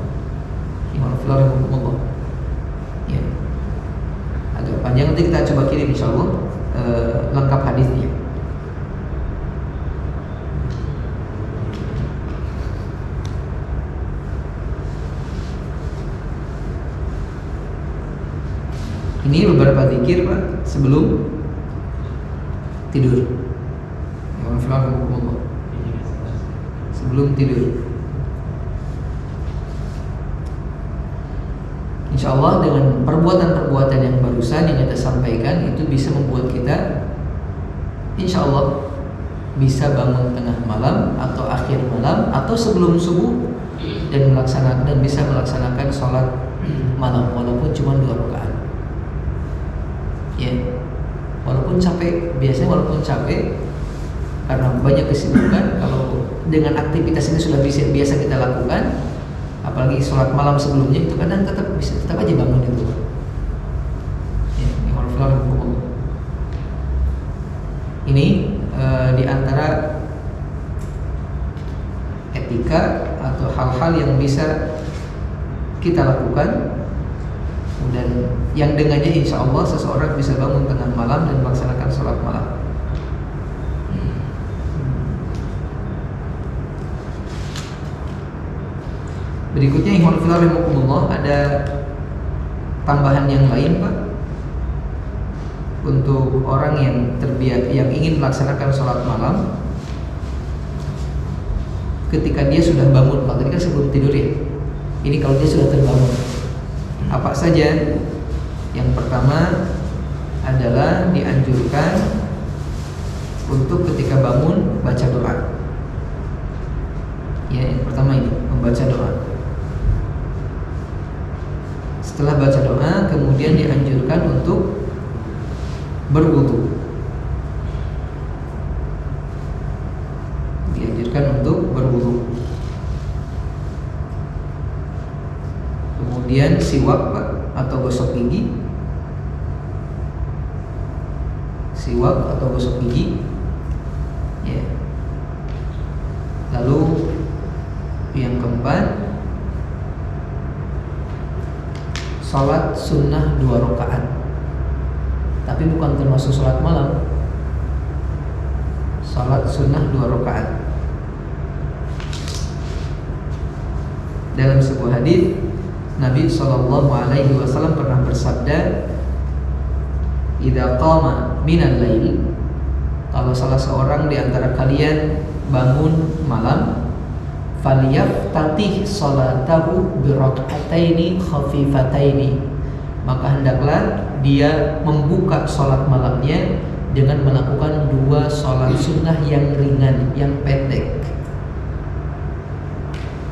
Iman fillah rahimahumullah. Ya. Agak panjang, nanti kita coba kirim insyaallah lengkap hadisnya. Ini beberapa zikir Pak sebelum tidur. Sebelum tidur. Insya Allah dengan perbuatan-perbuatan yang barusan yang kita sampaikan itu bisa membuat kita insya Allah bisa bangun tengah malam atau akhir malam atau sebelum subuh dan bisa melaksanakan sholat malam walaupun cuma 2 rakaat. Ya, walaupun capek, biasanya walaupun capek karena banyak kesibukan, kalau dengan aktivitas ini sudah biasa kita lakukan, apalagi sholat malam sebelumnya itu kadang tetap aja bangun itu. Ya, ini di antara etika atau hal-hal yang bisa kita lakukan dan yang dengannya insya Allah seseorang bisa bangun tengah malam dan melaksanakan sholat malam. Berikutnya ikhwan fillah rahimakumullah, ada tambahan yang lain Pak untuk orang yang ingin melaksanakan sholat malam ketika dia sudah bangun. Kalau tadi kan sebelum tidur ya, ini kalau dia sudah terbangun apa saja? Yang pertama adalah dianjurkan untuk ketika bangun baca doa. Ya, yang pertama ini membaca doa. Setelah baca doa, kemudian dianjurkan untuk berwudu. Dianjurkan untuk berwudu. Kemudian siwak Pak, atau gosok gigi. Siwak atau gosok gigi. Ya. Lalu yang keempat, sholat sunnah 2 rakaat, tapi bukan termasuk sholat malam. Sholat sunnah 2 rakaat. Dalam sebuah hadis Nabi SAW pernah bersabda, "Idza qama minal lail," kalau salah seorang di antara kalian bangun malam, "falyaftatih salatahu bi rak'ataini khafifataini," maka hendaklah dia membuka salat malamnya dengan melakukan 2 salat sunnah yang ringan, yang pendek.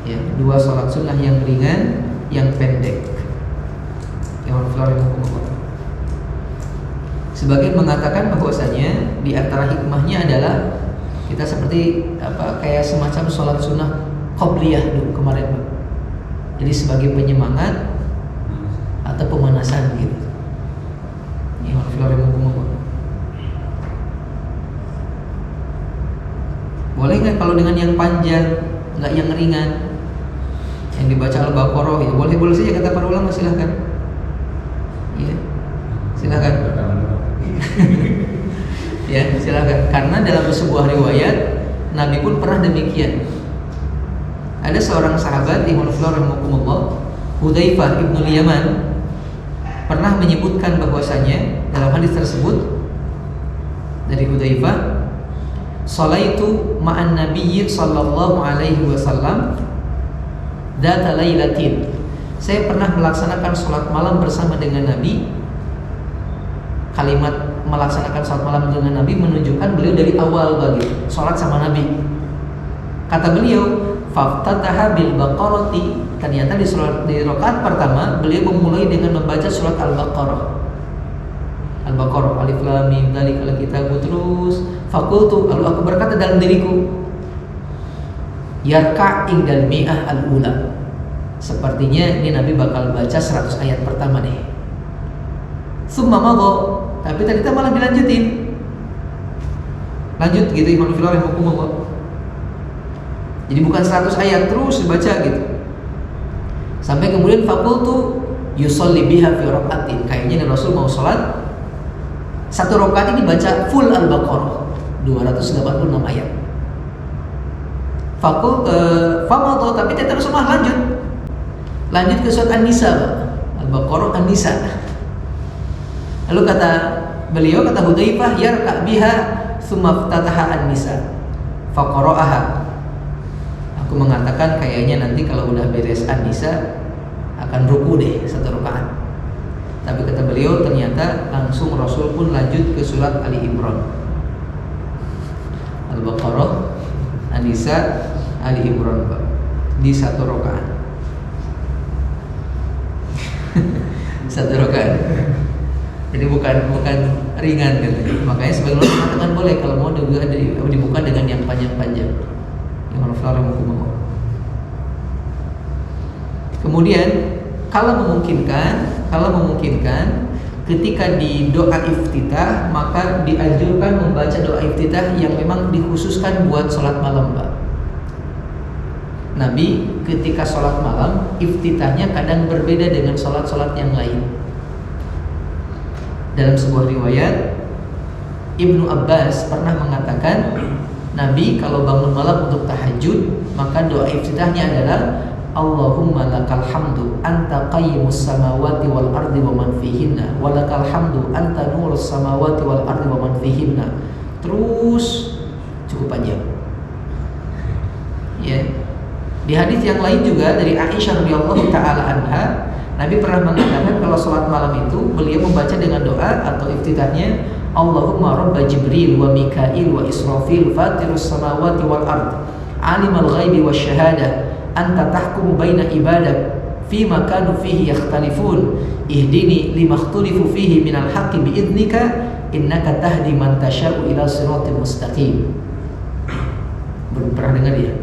Ya, 2 salat sunnah yang ringan, yang pendek. Sebagian mengatakan bahwasanya di antara hikmahnya adalah kita seperti kayak semacam sholat sunnah qobliyah dulu kemarin, Pak. Jadi sebagai penyemangat atau pemanasan gitu. Boleh nggak kalau dengan yang panjang, nggak yang ringan, yang dibaca Al-Baqarah gitu? Boleh saja kata para ulama, silahkan. Ya, silahkan. Ya, silahkan. Karena dalam sebuah riwayat Nabi pun pernah demikian. Ada seorang sahabat rahimahullah, Hudzaifah ibnul Yaman, pernah menyebutkan bahwasanya dalam hadis tersebut dari Hudzaifah, "Shalaitu ma'an Nabiyyi sallallahu alaihi wasallam dzata lailatin." Saya pernah melaksanakan sholat malam bersama dengan Nabi. Kalimat melaksanakan sholat malam dengan Nabi menunjukkan beliau dari awal bagi sholat sama Nabi. Kata beliau, "Faftataha bil Baqarati." Ternyata di rakaat pertama beliau memulai dengan membaca surat Al-Baqarah. Al-Baqarah, alif lam mim dzalikal kitabu, terus faqultu, lalu aku berkata dalam diriku, yarka indal mi'ah al-ula. Sepertinya ini Nabi bakal baca 100 ayat pertama nih. Summa madha, tapi ternyata malah dilanjutin. Lanjut gitu, Imam Filawi rahimahullah. Jadi bukan 100 ayat terus dibaca gitu. Sampai kemudian faqultu yusalli biha fi rak'atin. Kayaknya Rasul mau sholat, satu rakaat ini baca full Al-Baqarah 286 ayat. Famadha, tapi tidak terus lanjut ke surat An-Nisa, Al-Baqarah An-Nisa. Lalu kata Hudzaifah, yarka biha tsumma ftataha An-Nisa faqara'aha. Aku mengatakan kayaknya nanti kalau udah beres An-Nisa akan ruku deh satu rakaat. Tapi kata beliau ternyata langsung Rasul pun lanjut ke surat Ali Imran. Al-Baqarah, An-Nisa, Ali Imran, Pak, di satu rakaat. Satu rakaat. Jadi bukan ringan gitu. Makanya sebagian orang mengatakan boleh kalau mau juga dibuka dengan yang panjang-panjang. Kemudian kalau memungkinkan ketika di doa iftitah maka dianjurkan membaca doa iftitah yang memang dikhususkan buat sholat malam, Pak. Nabi ketika sholat malam iftitahnya kadang berbeda dengan sholat-sholat yang lain. Dalam sebuah riwayat Ibnu Abbas pernah mengatakan Nabi kalau bangun malam untuk tahajud maka doa iftitahnya adalah Allahumma lakal hamdu anta qayyimus samawati wal ardi wa man fihinna wa lakal hamdu anta nurus samawati wal ardi wa man fihinna. Terus cukup panjang. Ya. Di hadis yang lain juga dari Aisyah radhiyallahu taala anha, Nabi pernah mengatakan kalau sholat malam itu beliau membaca dengan doa atau iftitahnya Allahumma rabba Jibril wa Mikail wa Israfil fatirus samawati wal ard alimal ghaibi wasyahadah anta tahkumu baina ibadak fima kanu fihi yakhtalifun ihdini limakhtalifu fihi minal haqqi biidnika innaka tahdi man tasya'u ila siratal mustaqim. Belum pernah dengar ya?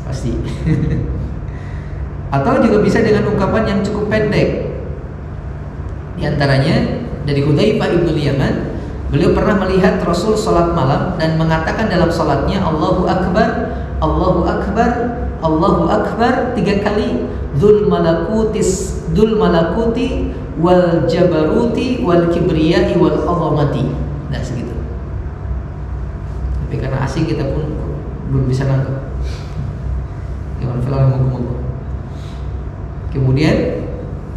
Pasti. Atau juga bisa dengan ungkapan yang cukup pendek. Di antaranya dari Hudzaifah ibnul Yaman, beliau pernah melihat Rasul salat malam dan mengatakan dalam salatnya Allahu Akbar, Allahu Akbar, Allahu Akbar 3 kali, Dzul malakuti wal jabaruti wal kibriyai wal azamati. Nah segitu. Tapi karena asing kita pun belum bisa nangkep. Kemudian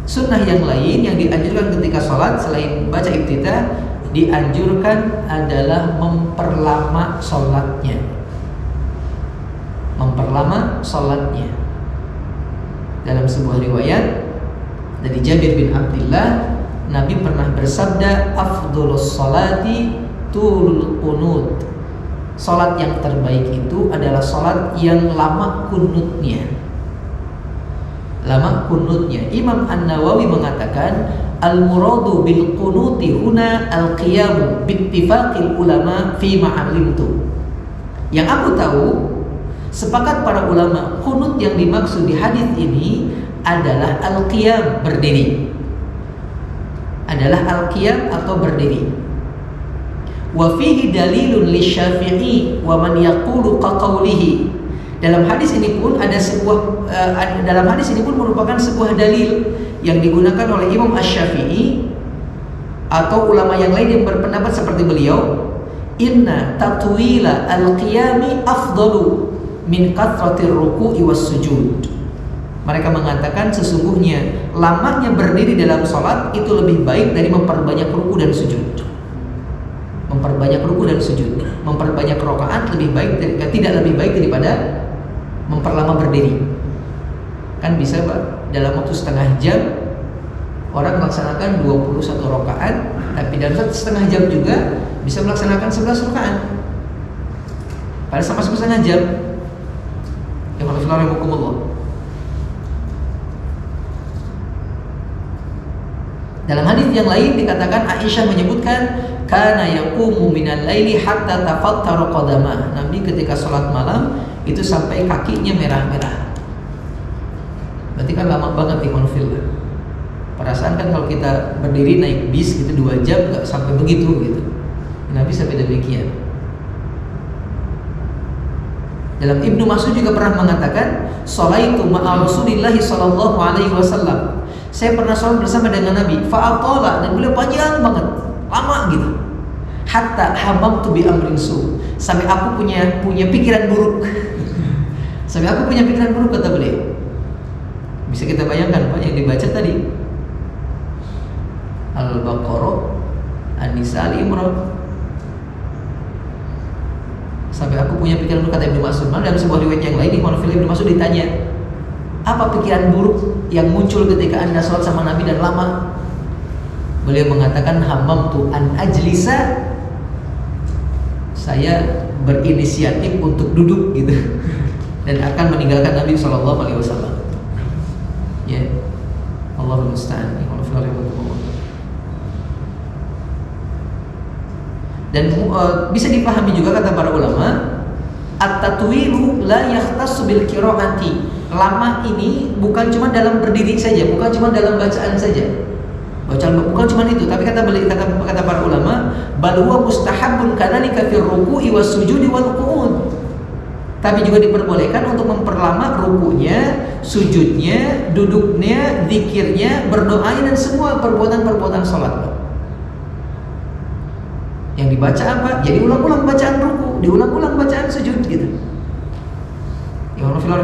sunnah yang lain yang dianjurkan ketika sholat selain baca iftitah dianjurkan adalah memperlama sholatnya. Dalam sebuah riwayat dari Jabir bin Abdullah, Nabi pernah bersabda, afdhulus sholati tulul qunut. Salat yang terbaik itu adalah salat yang lama kunutnya. lama kunutnya. Imam An-Nawawi mengatakan al-muradu bil qunuti huna al-qiyamu bittifaqil ulama fi ma'alimtu. Yang aku tahu, sepakat para ulama, kunut yang dimaksud di hadis ini adalah al-qiyam, berdiri. Adalah al-qiyam atau berdiri. Wa fihi dalilun lisyafi'i wa man yaqulu qaqaulihi. Dalam hadis ini pun ada sebuah dalam hadis ini pun merupakan sebuah dalil yang digunakan oleh Imam Asy-Syafi'i atau ulama yang lain yang berpendapat seperti beliau, inna tatwila al-qiyami afdalu min kathratir ruku'i was sujud. Mereka mengatakan sesungguhnya lamanya berdiri dalam sholat itu lebih baik dari memperbanyak ruku dan sujud. Memperbanyak ruku dan sujud, memperbanyak rakaat tidak lebih baik daripada memperlama berdiri. Kan bisa Pak, dalam waktu setengah jam orang melaksanakan 21 rakaat, tapi dalam setengah jam juga bisa melaksanakan 11 rakaat. Pada sama-sama setengah jam. Ya Allah. Dalam hadis yang lain dikatakan Aisyah menyebutkan kana yaqumu minal laili hatta tafattara qadamah. Nabi ketika sholat malam itu sampai kakinya merah-merah. Berarti kan lama banget di konfil. Perasaan kan kalau kita berdiri naik bis gitu 2 jam nggak sampai begitu gitu. Nabi sampai demikian. Dalam Ibnu Mas'ud juga pernah mengatakan, "Sholaitu ma'a Rasulillah sallallahu alaihi wasallam." Saya pernah sholat bersama dengan Nabi, fa'atola, dan beliau panjang banget, lama gitu. Hatta hamamtu bi amrin su, sampai aku punya pikiran buruk. Sampai aku punya pikiran buruk, kata beliau. Bisa kita bayangkan Pak yang dibaca tadi, Al-Baqarah, An-Nisa, Al-Imran. Sampai aku punya pikiran buruk, kata Ibnu Mas'ud. Dalam sebuah riwayat yang lain, Ibnu Mas'ud ditanya, apa pikiran buruk yang muncul ketika Anda sholat sama Nabi dan lama? Beliau mengatakan, hamamtu an ajlisa, saya berinisiatif untuk duduk gitu dan akan meninggalkan Nabi SAW. Ya, Allahul musta'an. Dan bisa dipahami juga kata para ulama, at-tatwilu la yahtassu bil qiraati. Lama ini bukan cuma dalam berdiri saja, bukan cuma dalam bacaan saja. Bukan cuma itu, tapi kata para ulama, bal huwa mustahabun kadzalika fir ruku'i was sujudi wal qu'ud. Tapi juga diperbolehkan untuk memperlama rukunya, sujudnya, duduknya, zikirnya, berdoanya dan semua perbuatan-perbuatan salat. Yang dibaca apa? Jadi ulang-ulang bacaan ruku, diulang-ulang bacaan sujud gitu. Ya Allah fillah,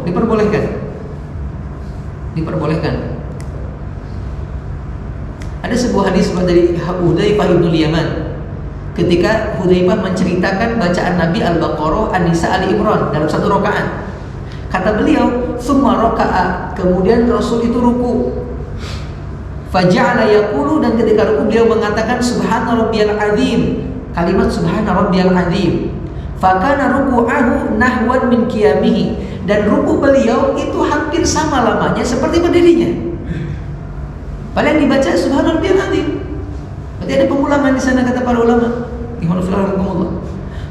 diperbolehkan. Ada sebuah hadis dari Hudzaifah bin Yaman. Ketika Hudzaifah menceritakan bacaan Nabi Al-Baqarah, An-Nisa, Al-Imran dalam satu rakaat. Kata beliau, "Tsumma raka'a," kemudian Rasul itu ruku. Faja'ala yaqulu, dan ketika ruku beliau mengatakan subhana rabbiyal azim, kalimat subhana rabbiyal azim. Fakana ruku'ahu nahwan min qiyamihi, dan ruku beliau itu hampir sama lamanya seperti berdirinya. Padahal yang dibaca subhana rabbiyal azim. Berarti ada pengulangan di sana kata para ulama.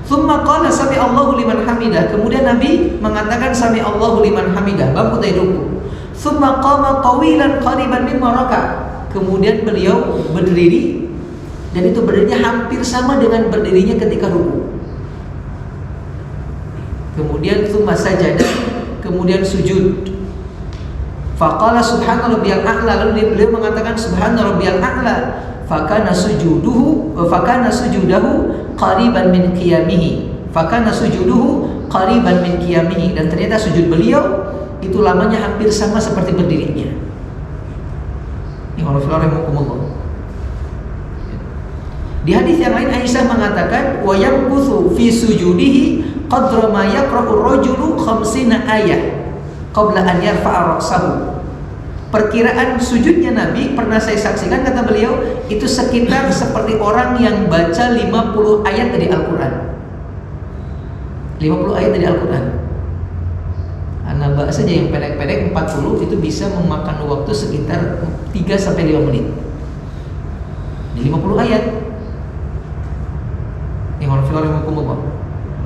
Tsumma qala sami Allahu liman hamidah, kemudian Nabi mengatakan sami Allahu liman hamidah, bangkit dari ruku. Tsumma qama tawilan qariban mimma raka', kemudian beliau berdiri, dan itu berdirinya hampir sama dengan berdirinya ketika ruku. Kemudian tsumma sajada, kemudian sujud. Faqala subhana rabbiyal a'la, lalu beliau mengatakan subhana rabbiyal a'la. Fakana sujuduhu qariban min qiyamihi. Dan ternyata sujud beliau itu lamanya hampir sama seperti berdirinya. Di hadis yang lain Aisyah mengatakan, wa yamkuthu fi sujudihi qadra ma yaqra'u ar-rajulu 50 ayah qabla an yarfa'a ra'sahu. Perkiraan sujudnya Nabi pernah saya saksikan, kata beliau, itu sekitar seperti orang yang baca 50 ayat dari Al-Quran. 50 ayat dari Al-Quran. An-Naba saja yang pendek-pendek 40 itu bisa memakan waktu sekitar 3-5 menit. Di 50 ayat. Ikhwan fillah rahimakumullah.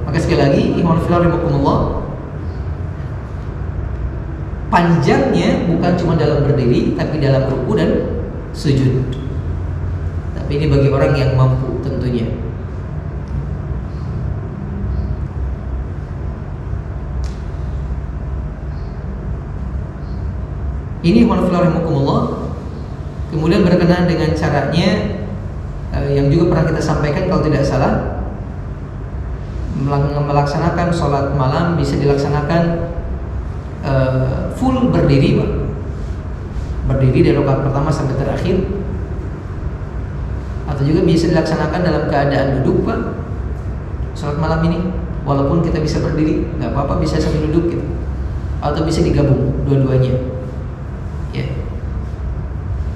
Maka sekali lagi, ikhwan fillah rahimakumullah, panjangnya bukan cuma dalam berdiri, tapi dalam ruku dan sujud. Tapi ini bagi orang yang mampu tentunya. Ini warahmatullahi. Kemudian berkenaan dengan caranya yang juga pernah kita sampaikan kalau tidak salah, melaksanakan sholat malam bisa dilaksanakan full berdiri, Pak. Berdiri dari rakaat pertama sampai terakhir, atau juga bisa dilaksanakan dalam keadaan duduk, Pak. Sholat malam ini walaupun kita bisa berdiri, nggak apa-apa, bisa sambil duduk gitu, atau bisa digabung dua-duanya. Ya,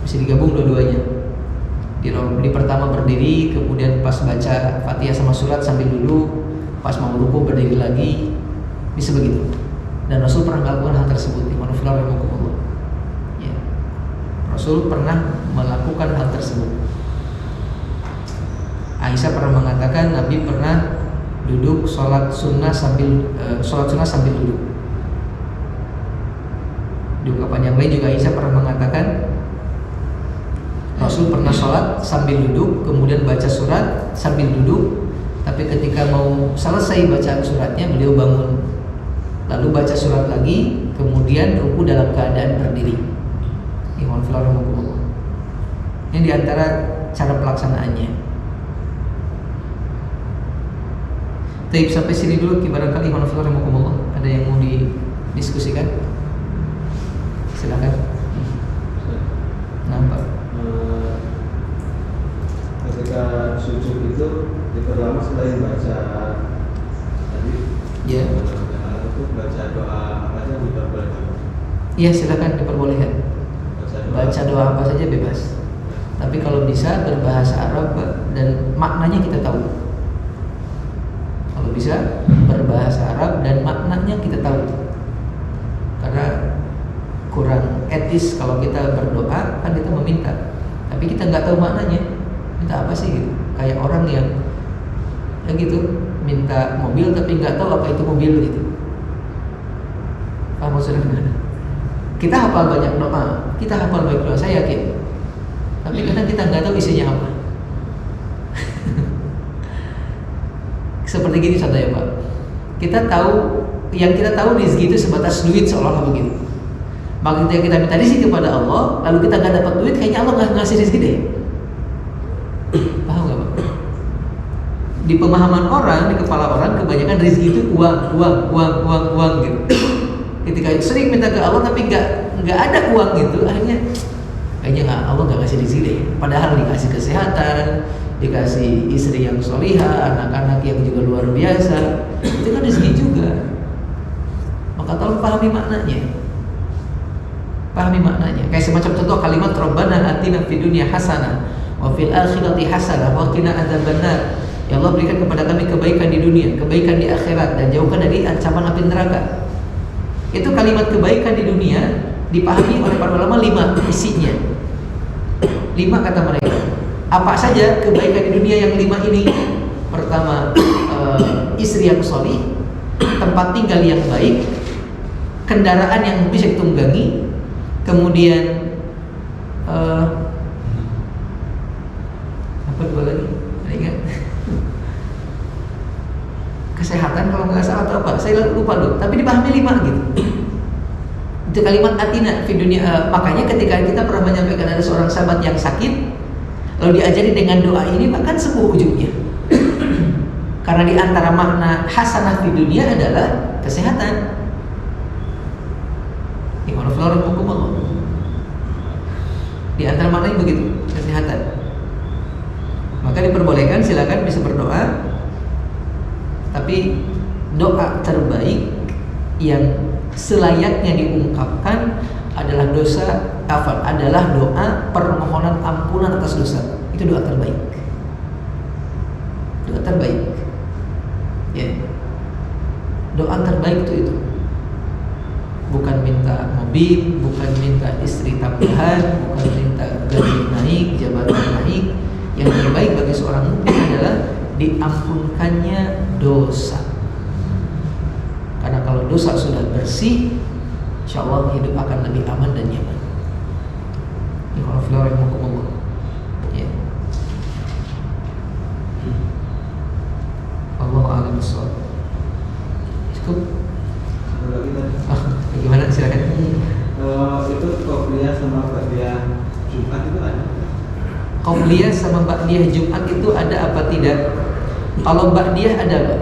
bisa digabung dua-duanya. Di pertama berdiri, kemudian pas baca Fatihah sama surat sambil duduk, pas mau ruku berdiri lagi, bisa begitu. Dan Rasul pernah melakukan hal tersebut. Ya, Rasul pernah melakukan hal tersebut. Aisyah pernah mengatakan Nabi pernah duduk sholat sunnah sambil duduk. Di ungkapan yang lain juga Aisyah pernah mengatakan Rasul pernah sholat sambil duduk, kemudian baca surat sambil duduk. Tapi ketika mau selesai bacaan suratnya, beliau bangun, lalu baca surat lagi, kemudian ruku dalam keadaan berdiri. Ini diantara cara pelaksanaannya. Taib sampai sini dulu, barangkali ada yang mau didiskusikan. Silakan. Nampak. Ketika sujud itu diperlama selain baca tadi, Ya. Itu baca doa apa saja diperbolehkan? Iya, silakan diperbolehkan. Baca doa apa saja bebas. Tapi kalau bisa berbahasa Arab dan maknanya kita tahu. Kalau bisa berbahasa Arab dan maknanya kita tahu. Karena kurang etis kalau kita berdoa, kan kita meminta, tapi kita nggak tahu maknanya. Minta apa sih gitu? Kayak orang yang ya gitu, minta mobil tapi nggak tahu apa itu mobil gitu. Paham maksudnya gimana? Kita hafal banyak doa, kita hafal banyak doa, saya yakin. Tapi kadang kita nggak tahu isinya apa. Seperti gini contohnya, Pak. Kita tahu, yang kita tahu rezeki itu sebatas duit seolah-olah begitu. Maka ketika kita minta rezeki kepada Allah, lalu kita nggak dapat duit, kayaknya Allah nggak ngasih rezeki deh. Paham nggak, Pak? Di pemahaman orang, di kepala orang, kebanyakan rezeki itu uang gitu. Ketika sering minta ke Allah tapi nggak ada uang gitu, akhirnya kayaknya Allah nggak ngasih rezeki deh. Padahal dikasih kesehatan, dikasih istri yang solihah, anak-anak yang juga luar biasa, itu kan rezeki juga. Maka tolong pahami maknanya. Pahami maknanya. Kayak semacam contoh kalimat Rabbana atina fid dunya hasanah wa fil akhirati hasanah wa qina adzabannar. Ya Allah, berikan kepada kami kebaikan di dunia, kebaikan di akhirat, dan jauhkan dari ancaman api neraka. Itu kalimat kebaikan di dunia dipahami oleh para ulama 5 isinya. 5 kata mereka. Apa saja kebaikan di dunia yang 5 ini? Pertama, istri yang sholih, tempat tinggal yang baik, kendaraan yang bisa ditunggangi, kemudian apa dua lagi? Ada ingat? Kesehatan kalau nggak salah atau apa? Saya lupa loh. Tapi dipahami 5 gitu. Itu kalimat atina di dunia. Makanya ketika kita pernah menyampaikan ada seorang sahabat yang sakit, lalu diajari dengan doa ini, bahkan sembuh ujungnya. Karena di antara makna hasanah di dunia adalah kesehatan. Di antara maknanya begitu, kesehatan. Maka diperbolehkan, silakan bisa berdoa. Tapi doa terbaik yang selayaknya diungkapkan adalah adalah doa permohonan ampunan atas dosa. Itu doa terbaik. Doa terbaik. Ya. Doa terbaik itu. BIM, bukan minta istri tambahan, bukan minta gaji naik, jabatan naik. Yang terbaik bagi seorang mukmin adalah diampunkannya dosa. Karena kalau dosa sudah bersih, insya Allah hidup akan lebih aman dan nyaman. Ini kalau filmnya ya. Allah a'lam bishawab. Cukup? Satu lagi tadi. Bagaimana? Silakan. Itu qobliyah sama ba'diyah Jumat itu ada? Qobliyah sama ba'diyah Jumat itu ada apa tidak? Kalau ba'diyah ada Pak.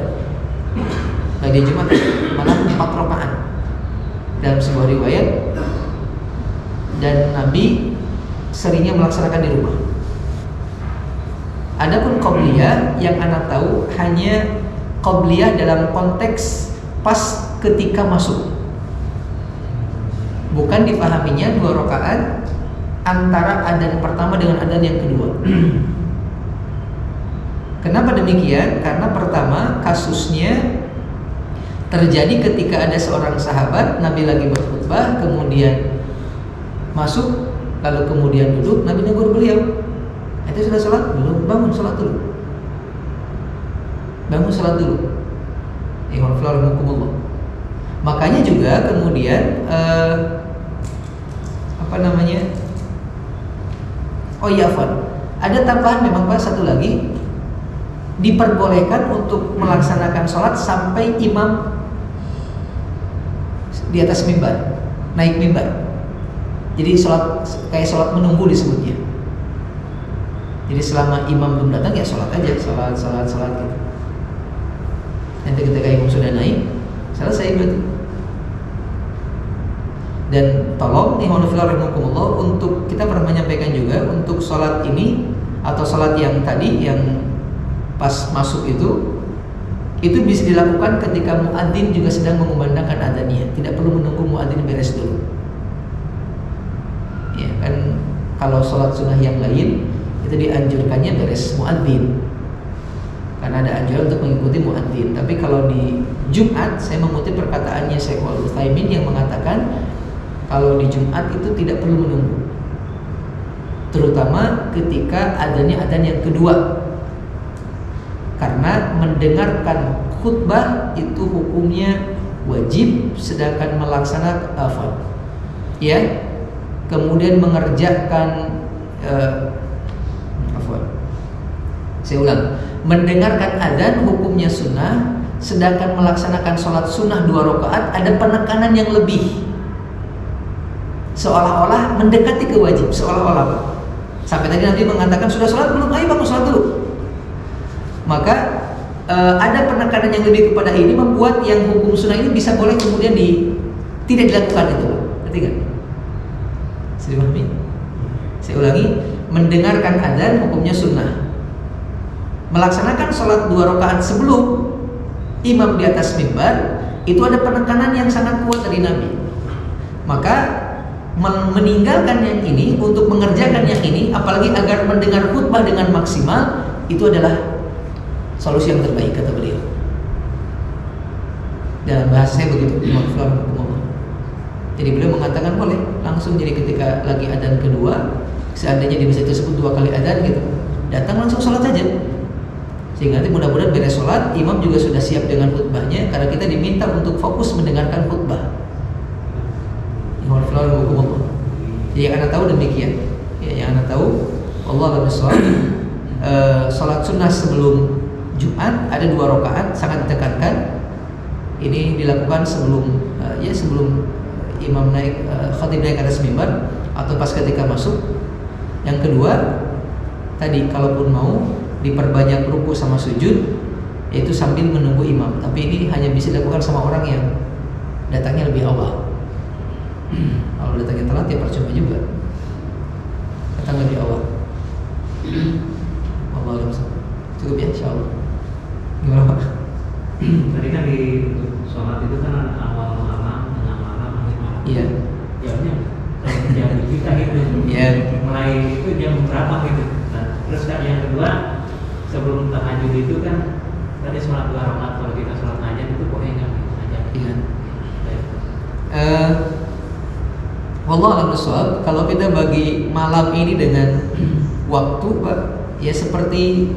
Ba'diyah Jumat malah 4 rakaat dalam sebuah riwayat, dan Nabi seringnya melaksanakan di rumah. Adapun qobliyah yang anak tahu hanya qobliyah dalam konteks pas ketika masuk. Bukan dipahaminya 2 rakaat antara adzan pertama dengan adzan yang kedua. Kenapa demikian? Karena pertama kasusnya terjadi ketika ada seorang sahabat, Nabi lagi berkhutbah, kemudian masuk, lalu kemudian duduk, Nabi negur beliau, "Ente sudah sholat belum? Bangun sholat dulu. Bangun sholat dulu." Makanya juga kemudian ada tambahan memang Pak, satu lagi, diperbolehkan untuk melaksanakan sholat sampai imam di atas mimbar, naik mimbar. Jadi sholat kayak sholat menunggu disebutnya. Jadi selama imam belum datang ya sholat aja, sholat gitu. Nanti ketika imam sudah naik, selesai berarti. Dan tolong rahimahumullah, untuk kita pernah menyampaikan juga untuk sholat ini atau sholat yang tadi yang pas masuk itu bisa dilakukan ketika muadzin juga sedang mengumandangkan adzannya. Tidak perlu menunggu muadzin beres dulu. Ya kan, kalau sholat sunnah yang lain itu dianjurkannya beres muadzin, karena ada anjuran untuk mengikuti muadzin. Tapi kalau di Jumat, saya mengutip perkataannya Syekh Al-Utsaimin yang mengatakan kalau di Jumat itu tidak perlu menunggu, terutama ketika adzannya adzan yang kedua. Karena mendengarkan khutbah itu hukumnya wajib, sedangkan melaksanakan kemudian mengerjakan saya ulang, mendengarkan adzan hukumnya sunnah, sedangkan melaksanakan sholat sunnah 2 rakaat ada penekanan yang lebih, seolah-olah mendekati kewajib, seolah-olah. Sampai tadi Nabi mengatakan, sudah sholat belum? Ayo bangun sholat dulu. Maka ada penekanan yang lebih kepada ini, membuat yang hukum sunnah ini bisa boleh kemudian tidak dilakukan itu. Ngerti nggak? Saya dipahami? Saya ulangi, mendengarkan adzan hukumnya sunnah. Melaksanakan sholat 2 rakaat sebelum imam di atas mimbar itu ada penekanan yang sangat kuat dari Nabi. Maka meninggalkan yang ini untuk mengerjakan yang ini, apalagi agar mendengar khutbah dengan maksimal, itu adalah solusi yang terbaik, kata beliau. Dalam bahasa saya begitu. Jadi beliau mengatakan boleh langsung, jadi ketika lagi adzan kedua, seandainya di masjid tersebut 2 kali adzan gitu, datang langsung sholat saja, sehingga nanti mudah-mudahan beres sholat imam juga sudah siap dengan khutbahnya, karena kita diminta untuk fokus mendengarkan khutbah. Jadi yang anda tahu demikian, ya, yang anda tahu Allah bersuara sholat sunnah sebelum Jumat ada 2 rakaat, sangat ditekankan. Ini dilakukan sebelum sebelum imam naik, khatib naik ke atas mimbar atau pas ketika masuk. Yang kedua tadi, kalaupun mau diperbanyak ruku sama sujud, yaitu sambil menunggu imam. Tapi ini hanya bisa dilakukan sama orang yang datangnya lebih awal. Kalau datangnya telat ya percuma juga. Datang lebih awal. Allah cukup ya, insyaallah. Gimana Pak? Tadi kan di sholat itu kan awal malam, tengah malam, akhir malam. Iya. Jamnya jam kita gitu. Iya. Mulai itu jam berapa gitu. Nah, terus yang kedua, sebelum tahajud itu kan tadi sholat 2 rakaat, kalau kita sholat hajat itu boleh nggak hajat? Iya. Wallahu a'lam bishawab. Kalau kita bagi malam ini dengan waktu, Pak, ya seperti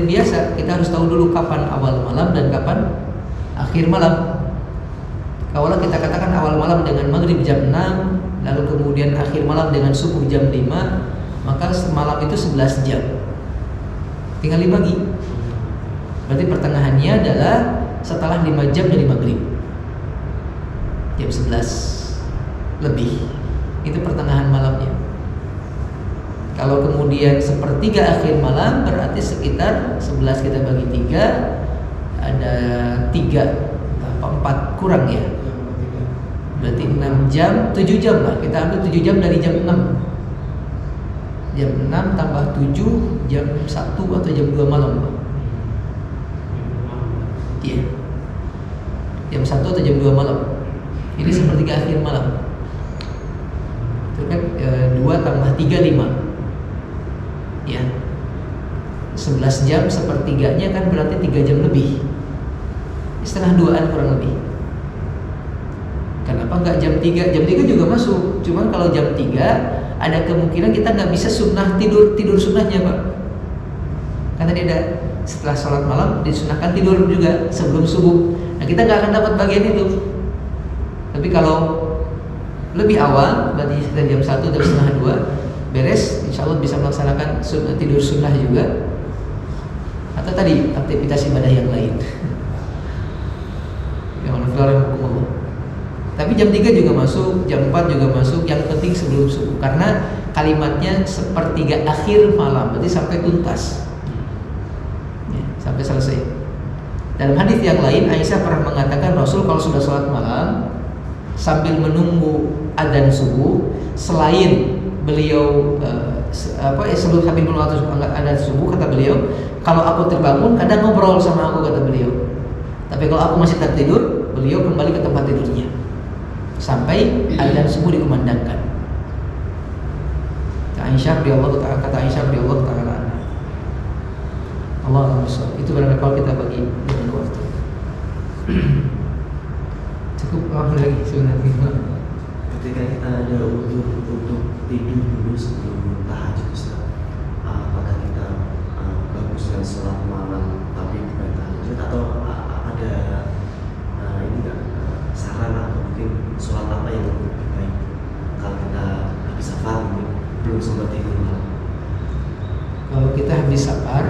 biasa, kita harus tahu dulu kapan awal malam dan kapan akhir malam. Kalau kita katakan awal malam dengan maghrib jam 6, lalu kemudian akhir malam dengan subuh jam 5, maka malam itu 11 jam. Tinggal dibagi. Berarti pertengahannya adalah setelah 5 jam dari maghrib, jam 11 lebih, itu pertengahan malamnya. Kalau kemudian sepertiga akhir malam, berarti sekitar 11 kita bagi 3, ada 4 kurang ya, berarti 6 jam, 7 jam lah. Kita ambil 7 jam dari jam 6. Jam 6 tambah 7, jam 1 atau jam 2 malam, Pak. Iya, jam 1 atau jam 2 malam. Ini sepertiga akhir malam. Itu kan 2 tambah 3, 5. Ya, 11 jam sepertiganya kan berarti 3 jam lebih, setengah 2-an kurang lebih. Kenapa nggak jam 3? Jam 3 juga masuk, cuman kalau jam 3 ada kemungkinan kita nggak bisa sunnah tidur sunnahnya, Pak. Karena dia ada setelah sholat malam disunahkan tidur juga sebelum subuh. Nah, kita nggak akan dapat bagian itu. Tapi kalau lebih awal, berarti sekitar jam 1 atau setengah 2 beres, insya Allah bisa melaksanakan tidur sunnah juga, atau tadi aktivitas ibadah yang lain. Tapi jam 3 juga masuk, jam 4 juga masuk, yang penting sebelum subuh. Karena kalimatnya sepertiga akhir malam, berarti sampai tuntas ya, sampai selesai. Dalam hadis yang lain, Aisyah pernah mengatakan Rasul kalau sudah sholat malam sambil menunggu adzan subuh, selain beliau sebelum habis menunggu adzan subuh, kata beliau, kalau aku terbangun kadang ngobrol sama aku, kata beliau. Tapi kalau aku masih tertidur, beliau kembali ke tempat tidurnya sampai adzan subuh dikumandangkan. Kata Aisyah radhiyallahu ta'ala. Allah Akbar. Itu barangkali kalau kita bagi dengan waktu. Cukup lagi sebenarnya. Ketika kita ada untuk tidur dulu sebelum tahajud, Ustaz, apakah kita bagusnya sholat malam tapi bukan tahajud, atau ada ini nggak saran atau mungkin sholat apa yang lebih baik kalau kita habis safar belum sempat tidur malam? Kalau kita habis safar,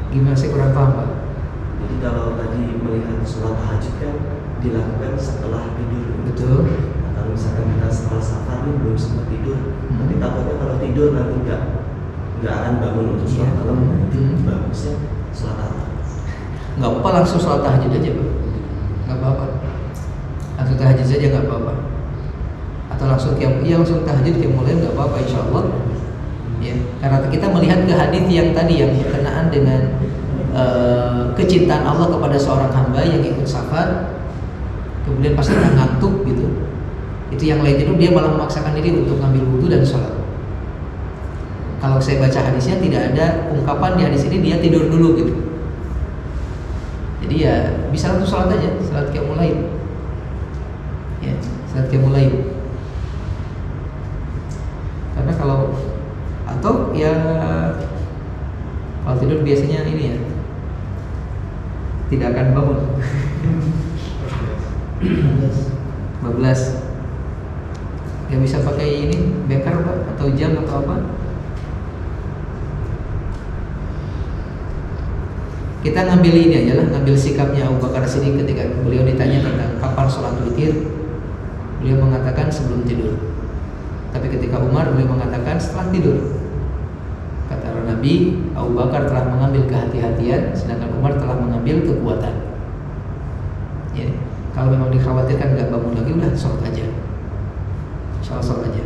gimana, saya kurang paham, Pak. Jadi kalau tadi melihat sholat tahajud kan dilakukan setelah tidur. Betul. Nah, kalau misalkan kita setelah safar nih belum sempat tidur, tapi takutnya kalau tidur nanti nggak akan bangun untuk sholat malam. Nanti bagusnya sholat apa? Nggak apa-apa, langsung sholat tahajud aja, Pak. Nggak apa-apa, langsung tahajud saja, nggak apa-apa. Atau langsung langsung tahajud mulai, nggak apa-apa, insya Allah. Ya, karena kita melihat ke hadis yang tadi yang berkenaan dengan kecintaan Allah kepada seorang hamba yang ikut safar, kemudian pas dia ngantuk gitu, itu yang lain itu dia malah memaksakan diri untuk ngambil wudhu dan sholat. Kalau saya baca hadisnya tidak ada ungkapan di hadis ini dia tidur dulu gitu. Jadi ya bisa langsung sholat aja, sholat qiyamul lail. Ya, sholat qiyamul lail. Karena kalau tidur biasanya ini ya tidak akan bangun. 15. Gak bisa pakai ini beker, Pak, atau jam atau apa? Kita ngambil ini aja lah, ngambil sikapnya Abu Bakar Siddiq ketika beliau ditanya tentang kapan sholat witir, beliau mengatakan sebelum tidur. Tapi ketika Umar, beliau mengatakan setelah tidur. Kata Nabi, Abu Bakar telah mengambil kehati-hatian, sedangkan Umar telah mengambil kekuatan. Ya, kalau memang dikhawatirkan nggak bangun lagi, udah sholat aja. Sholat aja.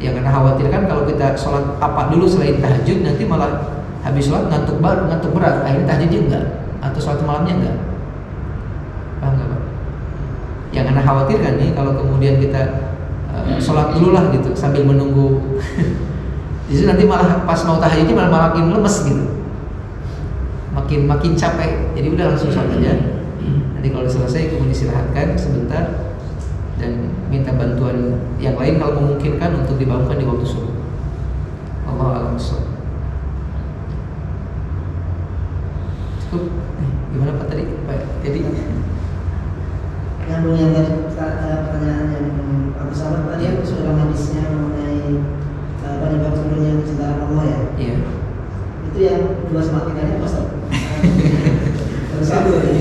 Yang anda khawatirkan kalau kita sholat apa dulu selain tahajud, nanti malah habis sholat ngantuk berat, akhirnya tahajudnya enggak, atau sholat malamnya enggak. Paham nggak, Pak? Yang anda khawatirkan nih kalau kemudian kita sholat dulu lah gitu sambil menunggu. Jadi nanti malah pas mau tahajudnya malah makin lemes gitu, makin capek. Jadi udah langsung sholat aja. Nanti kalau selesai kemudian istirahatkan sebentar dan minta bantuan yang lain kalau memungkinkan untuk dibangunkan di waktu subuh. Allah a'lam bishawab. Cukup? Gimana Pak tadi? Pak, jadi Yang pertanyaan yang Abu Samad tadi aku sudah dalam hadisnya mengenai penyebab turunnya kecintaan Allah ya. iya. Itu yang 2/3-nya apa Ustaz? Terus satu ini.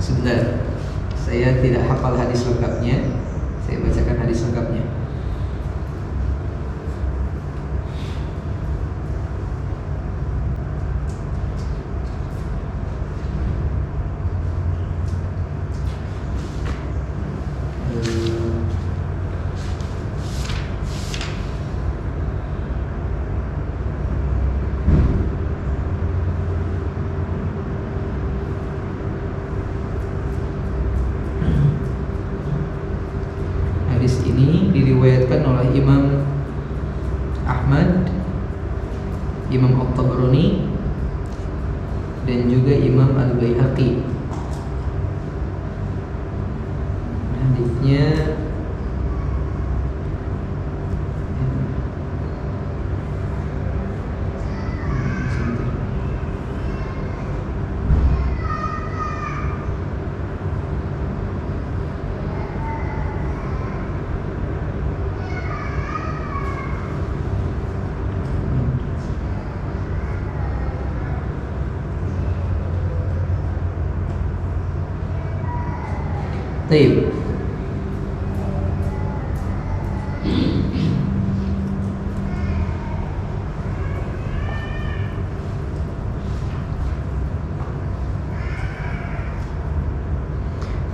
Sebentar, saya tidak hafal hadis lengkapnya. Saya bacakan hadis lengkapnya. Hadis ini diriwayatkan oleh Imam Ahmad, Imam At-Tabrani, dan juga Imam Al-Baihaqi. Hadisnya Taib.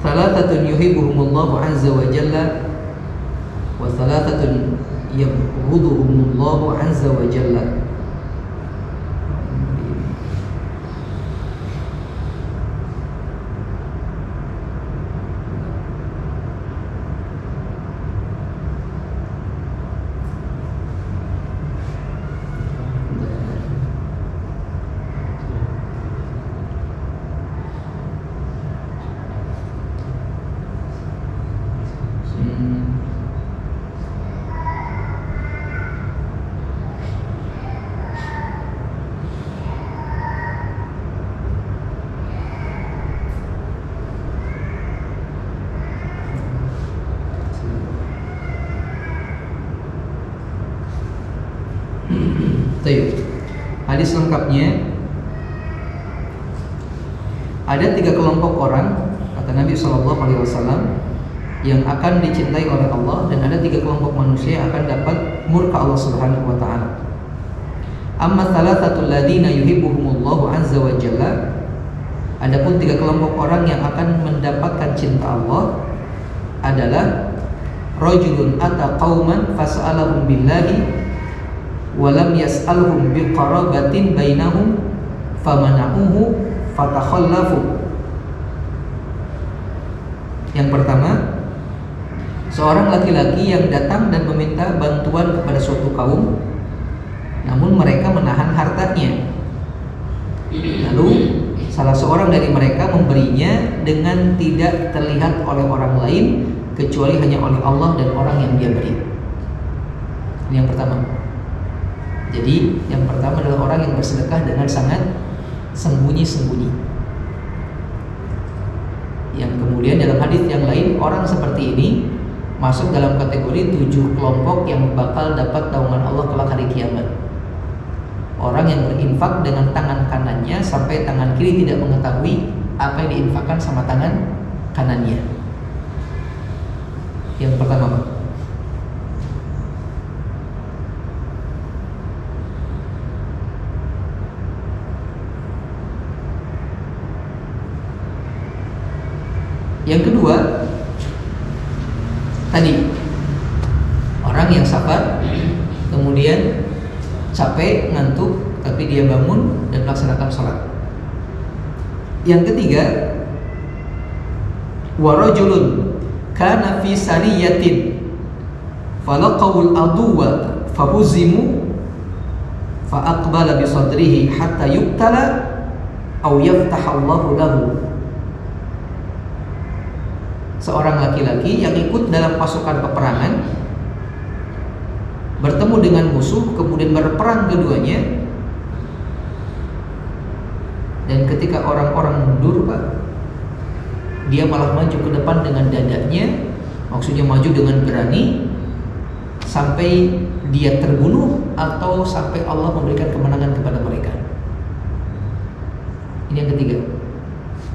Thalathatun yuhibbuhumullahu azza wa jalla wa thalathatun yabghuduhumullahu azza wa jalla. Taib. Hadis lengkapnya, ada 3 kelompok orang kata Nabi SAW yang akan dicintai oleh Allah, dan ada 3 kelompok manusia yang akan dapat murka Allah Subhanahu wa taala. Amma thalathatul ladzina yuhibbuhumullahu azza wa jalla, adapun 3 kelompok orang yang akan mendapatkan cinta Allah adalah rajulun ata qauman fas'alahum billahi walam yas'alhum biqarabatin bainahum famana'uhu fatakhallafu. Yang pertama, seorang laki-laki yang datang dan meminta bantuan kepada suatu kaum, namun mereka menahan hartanya. Lalu salah seorang dari mereka memberinya dengan tidak terlihat oleh orang lain kecuali hanya oleh Allah dan orang yang dia beri. Ini yang pertama. Jadi yang pertama adalah orang yang bersedekah dengan sangat sembunyi-sembunyi. Yang kemudian dalam hadis yang lain, orang seperti ini masuk dalam kategori 7 kelompok yang bakal dapat naungan Allah kelak hari kiamat. Orang yang berinfak dengan tangan kanannya sampai tangan kiri tidak mengetahui apa yang diinfakkan sama tangan kanannya. Yang pertama, Pak. Yang kedua, tadi orang yang sabar, kemudian capek, ngantuk, tapi dia bangun dan melaksanakan sholat. Yang ketiga, warajulun kana fi sariyatin falaqawul aduwa fahuzimu faaqbala bi sadrihi hatta yuqtala aw yaftahallahu lahu. seorang laki-laki yang ikut dalam pasukan peperangan, bertemu dengan musuh, kemudian berperang keduanya, dan ketika orang-orang mundur, Pak, dia malah maju ke depan dengan dadanya, maksudnya maju dengan berani sampai dia terbunuh atau sampai Allah memberikan kemenangan kepada mereka. Ini yang ketiga.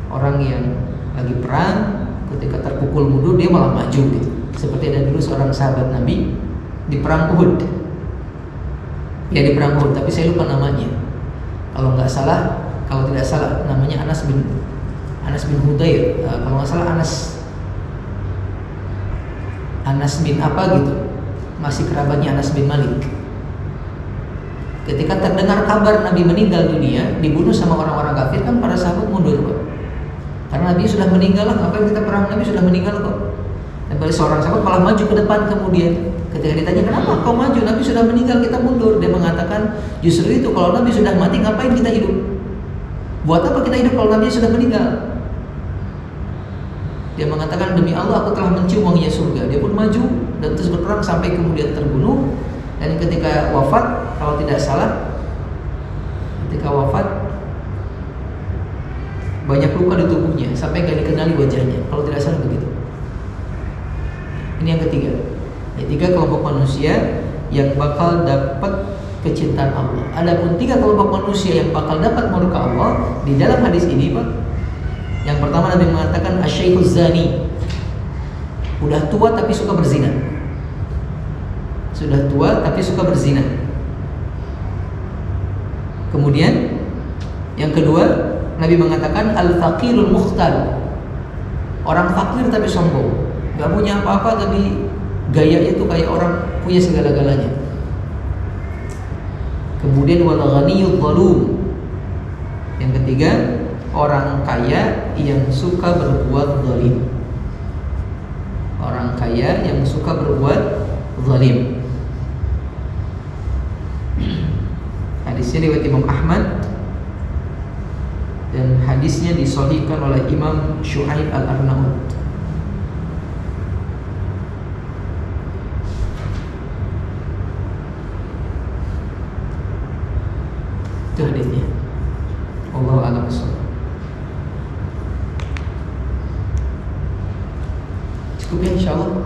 Orang yang lagi perang, ketika terpukul mundur dia malah maju gitu. Seperti ada dulu seorang sahabat Nabi di perang Uhud. Ya, di perang Uhud, tapi saya lupa namanya. Kalau tidak salah namanya Anas bin Hudair. Kalau nggak salah Anas bin apa gitu. Masih kerabatnya Anas bin Malik. Ketika terdengar kabar Nabi meninggal dunia, dibunuh sama orang-orang kafir, kan para sahabat mundur, Pak. Karena Nabi sudah meninggal lah, ngapain kita perang, Nabi sudah meninggal kok. Dan pada seorang sahabat malah maju ke depan kemudian. Ketika ditanya, kenapa kau maju, Nabi sudah meninggal, kita mundur. Dia mengatakan, justru itu, kalau Nabi sudah mati, ngapain kita hidup? Buat apa kita hidup kalau Nabi sudah meninggal? Dia mengatakan, demi Allah aku telah mencium wanginya surga. Dia pun maju dan terus berperang sampai kemudian terbunuh. Dan ketika wafat, kalau tidak salah, ketika wafat banyak luka di tubuhnya sampai gak dikenali wajahnya. Kalau tidak salah begitu. Ini yang ketiga. Yang tiga, kelompok manusia yang bakal dapat kecintaan Allah. Adapun tiga kelompok manusia yang bakal dapat murka Allah di dalam hadis ini, Pak. Yang pertama Nabi mengatakan asy-syaikhuz zani. Udah tua tapi suka berzina. Sudah tua tapi suka berzina. Kemudian yang kedua Nabi mengatakan al-faqirul mukhtal. Orang fakir tapi sombong. Gak punya apa-apa tapi gayanya itu kayak orang punya segala-galanya. Kemudian wal ghaniyul zalum. Yang ketiga, orang kaya yang suka berbuat zalim. Orang kaya yang suka berbuat zalim. Hadisnya riwayat Imam Ahmad dan hadisnya disahihkan oleh Imam Syu'aib Al-Arnaud. Itu hadisnya. Allahu a'lam bishawab. Cukup ya insyaallah.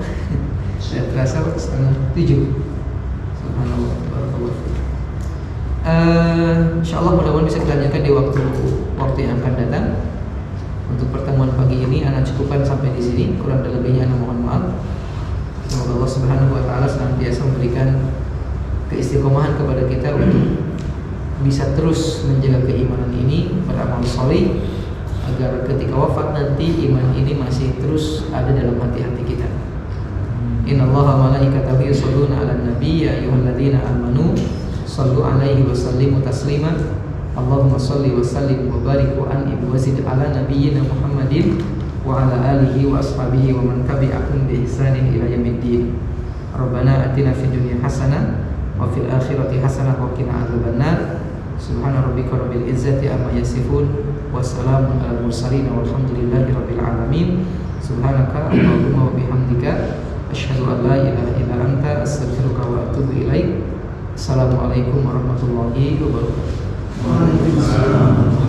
Saya terasa waktu 6:30. Subhanallah, barakallahu fiik. Insyaallah mudah-mudahan bisa kita lanjutkan di waktu yang akan datang. Untuk pertemuan pagi ini ana cukupkan sampai di sini. Kurang dan lebihnya ana mohon maaf. Semoga Allah Subhanahu wa taala senantiasa memberikan keistiqomahan kepada kita untuk bisa terus menjaga keimanan ini, beramal sholih, agar ketika wafat nanti iman ini masih terus ada dalam hati-hati kita. Innallaha malaikatahu yusholluna 'alan nabi ya ayyuhalladzina amanu shallu 'alaihi wa sallimu taslima. Allahumma shalli wa sallim wa barik wa an'im wa zid 'ala nabiyyina Muhammadin wa 'ala alihi wa ashabihi wa man tabi'ahum bi ihsanin ila yaumiddin. Rabbana atina fid dunya hasanah wa fil akhirati hasanah wa qina adzabannar. Subhana rabbika rabbil izzati amma yasifun wa salamun alal mursalin walhamdulillahi rabbil alamin. Subhanaka Allahumma wa bihamdika asyhadu an la ilaha illa anta astaghfiruka wa atubu ilaik. Assalamualaikum warahmatullahi wabarakatuh. Waalaikumsalam.